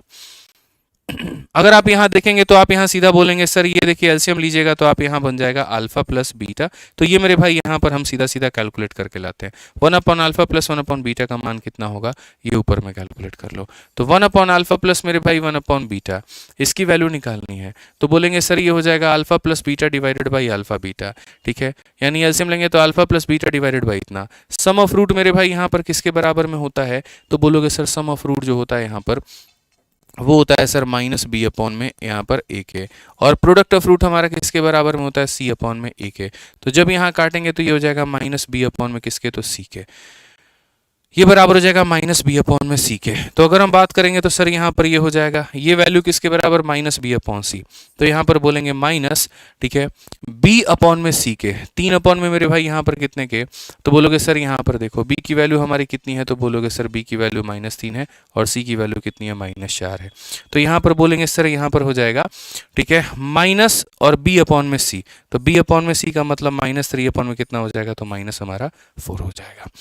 अगर आप यहाँ देखेंगे तो आप यहाँ सीधा बोलेंगे सर ये देखिए एलसीएम लीजिएगा तो आप यहाँ बन जाएगा अल्फा प्लस बीटा, तो ये मेरे भाई यहाँ पर हम सीधा सीधा कैलकुलेट करके लाते हैं। 1 upon alpha plus 1 upon beta का मान कितना होगा, ये ऊपर में कैलकुलेट कर लो। तो 1 अपॉन अल्फा प्लस मेरे भाई 1 अपॉन बीटा, इसकी वैल्यू निकालनी है, तो बोलेंगे सर ये हो जाएगा alpha plus beta divided by alpha beta, ठीक है, यानी एलसीएम लेंगे तो alpha plus beta divided by इतना। सम ऑफ रूट मेरे भाई यहाँ पर किसके बराबर में होता है, तो बोलोगे सर सम ऑफ रूट जो होता है यहाँ पर वो होता है सर माइनस बी अपॉन में यहाँ पर ए के, और प्रोडक्ट ऑफ रूट हमारा किसके बराबर में होता है, सी अपॉन में ए के। तो जब यहाँ काटेंगे तो ये हो जाएगा माइनस बी अपॉन में किसके, तो सी के, ये बराबर हो जाएगा माइनस बी अपॉन में सी के। तो अगर हम बात करेंगे तो सर यहाँ पर ये हो जाएगा, ये वैल्यू किसके बराबर, माइनस बी अपॉन सी, तो यहाँ पर बोलेंगे माइनस, ठीक है, बी अपॉन में सी के, 3 अपॉन में मेरे भाई यहाँ पर कितने के, तो बोलोगे सर यहाँ पर देखो बी की वैल्यू हमारी कितनी है, तो बोलोगे सर बी की वैल्यू -3 है और सी की वैल्यू कितनी है, -4 है। तो यहाँ पर बोलेंगे सर यहाँ पर हो जाएगा, ठीक है, माइनस और बी अपॉन में सी, तो बी अपॉन में सी का मतलब -3 अपॉन में कितना हो जाएगा, तो माइनस हमारा 4 हो जाएगा।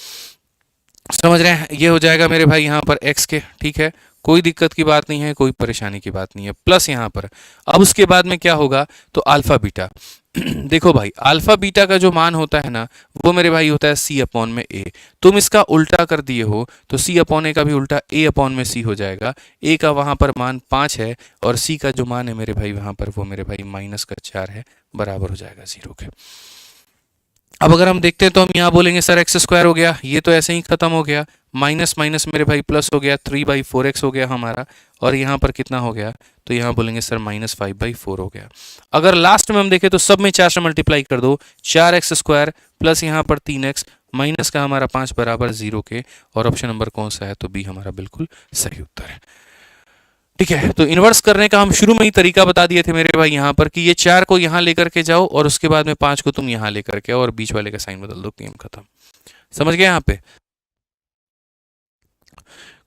समझ रहे हैं, ये हो जाएगा मेरे भाई यहाँ पर x के, ठीक है, कोई दिक्कत की बात नहीं है, कोई परेशानी की बात नहीं है, प्लस यहाँ पर अब उसके बाद में क्या होगा, तो अल्फा बीटा देखो भाई अल्फा बीटा का जो मान होता है ना वो मेरे भाई होता है सी अपॉन में ए, तुम इसका उल्टा कर दिए हो तो सी अपॉन ए का भी उल्टा ए अपॉन में सी हो जाएगा। ए का वहां पर मान 5 है और सी का जो मान है मेरे भाई वहां पर वो मेरे भाई -4 है, बराबर हो जाएगा 0 के। अब अगर हम देखते हैं तो हम यहाँ बोलेंगे सर एक्स स्क्वायर हो गया, ये तो ऐसे ही खत्म हो गया, माइनस माइनस मेरे भाई प्लस हो गया, 3/4x हो गया हमारा, और यहाँ पर कितना हो गया, तो यहाँ बोलेंगे सर -5/4 हो गया। अगर लास्ट में हम देखें तो सब में 4 से मल्टीप्लाई कर दो, 4x स्क्वायर प्लस यहाँ पर 3x माइनस का हमारा 5 बराबर 0 के, और ऑप्शन नंबर कौन सा है, तो बी हमारा बिल्कुल सही उत्तर है। ठीक है, तो इन्वर्स करने का हम शुरू में ही तरीका बता दिए थे मेरे भाई यहाँ पर कि ये 4 को यहाँ लेकर के जाओ और उसके बाद में 5 को तुम यहाँ लेकर के आओ और बीच वाले का साइन बदल दो, गेम खत्म। समझ गए यहाँ पे,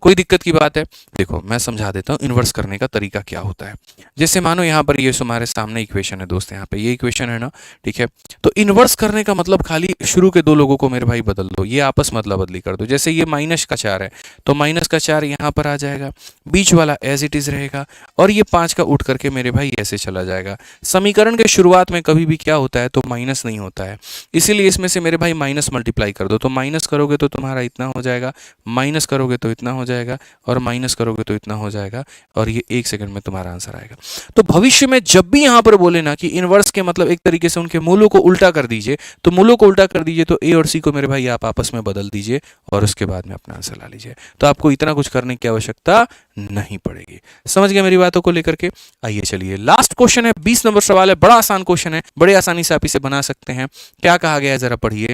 कोई दिक्कत की बात है? देखो मैं समझा देता हूँ इन्वर्स करने का तरीका क्या होता है। जैसे मानो यहाँ पर ये हमारे सामने इक्वेशन है दोस्त, यहाँ पे ये इक्वेशन है ना, ठीक है, तो इन्वर्स करने का मतलब खाली शुरू के 2 लोगों को मेरे भाई बदल दो, ये आपस में अदला बदली कर दो। जैसे ये -4 है तो -4 यहाँ पर आ जाएगा, बीच वाला एज इट इज रहेगा, और ये 5 का उठ करके मेरे भाई ऐसे चला जाएगा। समीकरण के शुरुआत में कभी भी क्या होता है, तो माइनस नहीं होता है, इसीलिए इसमें से मेरे भाई माइनस मल्टीप्लाई कर दो, तो माइनस करोगे तो तुम्हारा इतना हो जाएगा, माइनस करोगे तो इतना हो जाएगा, और माइनस करोगे तो इतना हो जाएगा, और ये 1 सेकंड में तुम्हारा आंसर आएगा। तो भविष्य में जब भी यहां पर बोले ना कि इनवर्स के मतलब एक तरीके से उनके मूलों को उल्टा कर दीजिए, तो मूलों को उल्टा कर दीजिए तो ए और सी को मेरे भाई आप आपस में बदल दीजिए और उसके बाद में अपना आंसर ला लीजिए। तो आपको इतना कुछ करने की आवश्यकता नहीं पड़ेगी। समझ गए मेरी बातों को लेकर के? आइए चलिए लास्ट क्वेश्चन है, 20 नंबर सवाल है, बड़ा आसान क्वेश्चन है, बड़े आसानी से आप इसे बना सकते हैं। क्या कहा गया है जरा पढ़िए।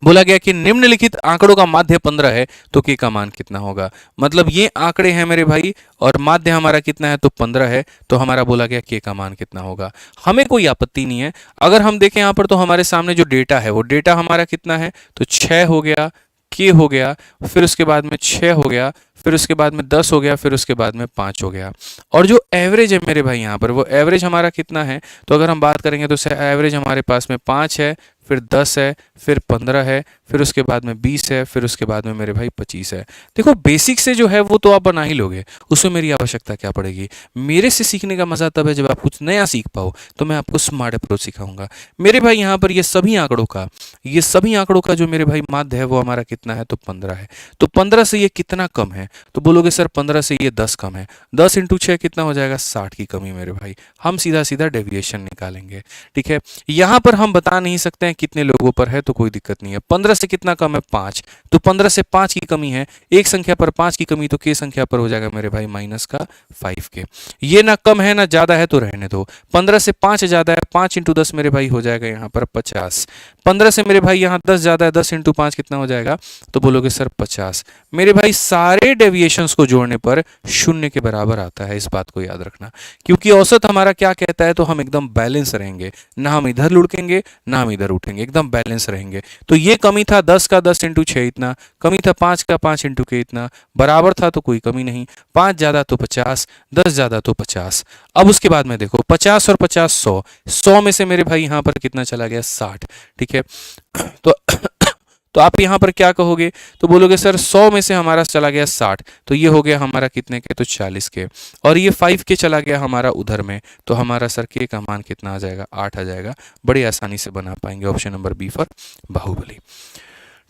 बोला गया कि निम्नलिखित आंकड़ों का माध्य 15 है तो के का मान कितना होगा। मतलब ये आंकड़े हैं मेरे भाई और माध्य हमारा कितना है, तो 15 है, तो हमारा बोला गया के का मान कितना होगा। हमें कोई आपत्ति नहीं है। अगर हम देखें यहाँ पर तो हमारे सामने जो डेटा है वो डेटा हमारा कितना है, तो 6 हो गया, के हो गया, फिर उसके बाद में 6 हो गया, फिर उसके बाद में 10 हो गया, फिर उसके बाद में 5 हो गया। और जो एवरेज है मेरे भाई यहाँ पर वो एवरेज हमारा कितना है, तो अगर हम बात करेंगे तो एवरेज हमारे पास में 5 है, फिर 10 है, फिर 15 है, फिर उसके बाद में 20 है, फिर उसके बाद में मेरे भाई 25 है। देखो बेसिक से जो है वो तो आप बना ही लोगे, उसमें मेरी आवश्यकता क्या पड़ेगी। मेरे से सीखने का मजा तब है जब आप कुछ नया सीख पाओ, तो मैं आपको स्मार्ट अप्रोच सिखाऊंगा मेरे भाई। यहाँ पर ये सभी आंकड़ों का जो मेरे भाई माध्य है वो हमारा कितना है, तो 15 है। तो 15 से ये कितना कम है, तो बोलोगे सर 15 से ये 10 कम है। 10 × 6 कितना हो जाएगा, 60 की कमी मेरे भाई। हम सीधा सीधा डेविएशन निकालेंगे। ठीक है, यहाँ पर हम बता नहीं सकते हैं कितने लोगों पर है तो कोई दिक्कत नहीं है। 15 से कितना कम है 5, तो 15 से 5 की कमी है, एक संख्या पर 5 की कमी तो के संख्या पर हो जाएगा मेरे भाई माइनस का 5 के। ये ना कम है ना ज्यादा है तो रहने दो। 15 से 5 ज्यादा है, 5 इंटू 10 मेरे भाई हो जाएगा यहाँ पर 50। 15 से मेरे भाई यहाँ 10 ज्यादा है, 10 इंटू 5 कितना हो जाएगा, तो बोलोगे सर 50। मेरे भाई सारे डेविएशंस को जोड़ने पर शून्य के बराबर आता है, इस बात को याद रखना। क्योंकि औसत हमारा क्या कहता है, तो हम एकदम बैलेंस रहेंगे, ना हम इधर लुढ़केंगे ना हम इधर उठेंगे, एकदम बैलेंस रहेंगे। तो ये कमी था 10 का 10 इंटू 6 इतना, कमी था 5 का 5 इंटू के इतना, बराबर था तो कोई कमी नहीं, 5 ज्यादा तो 50, 10 ज्यादा तो 50। अब उसके बाद में देखो 50 और 50 100, 100 में से मेरे भाई यहाँ पर कितना चला गया 60, ठीक है। तो तो आप यहाँ पर क्या कहोगे, तो बोलोगे सर 100 में से हमारा चला गया 60, तो ये हो गया हमारा कितने के, तो 40 के, और ये 5 के चला गया हमारा उधर में, तो हमारा सर के का मान कितना आ जाएगा, 8 आ जाएगा। बड़ी आसानी से बना पाएंगे, option number B for Baahubali.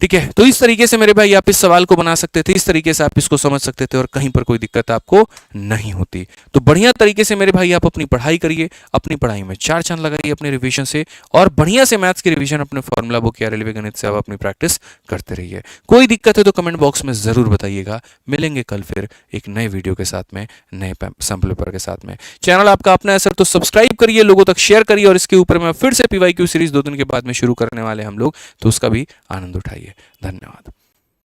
ठीक है, तो इस तरीके से मेरे भाई आप इस सवाल को बना सकते थे, इस तरीके से आप इसको समझ सकते थे और कहीं पर कोई दिक्कत आपको नहीं होती। तो बढ़िया तरीके से मेरे भाई आप अपनी पढ़ाई करिए, अपनी पढ़ाई में 4 चांद लगाइए अपने रिवीजन से, और बढ़िया से मैथ्स की रिवीजन अपने फॉर्मूला बुक या रेलवे गणित से आप अपनी प्रैक्टिस करते रहिए। कोई दिक्कत है तो कमेंट बॉक्स में जरूर बताइएगा। मिलेंगे कल फिर एक नए वीडियो के साथ में, नए सैंपल पेपर के साथ में। चैनल आपका अपना है सर, तो सब्सक्राइब करिए, लोगों तक शेयर करिए, और इसके ऊपर में फिर से PYQ सीरीज 2 दिन के बाद में शुरू करने वाले हम लोग, तो उसका भी आनंद उठाइए। धन्यवाद।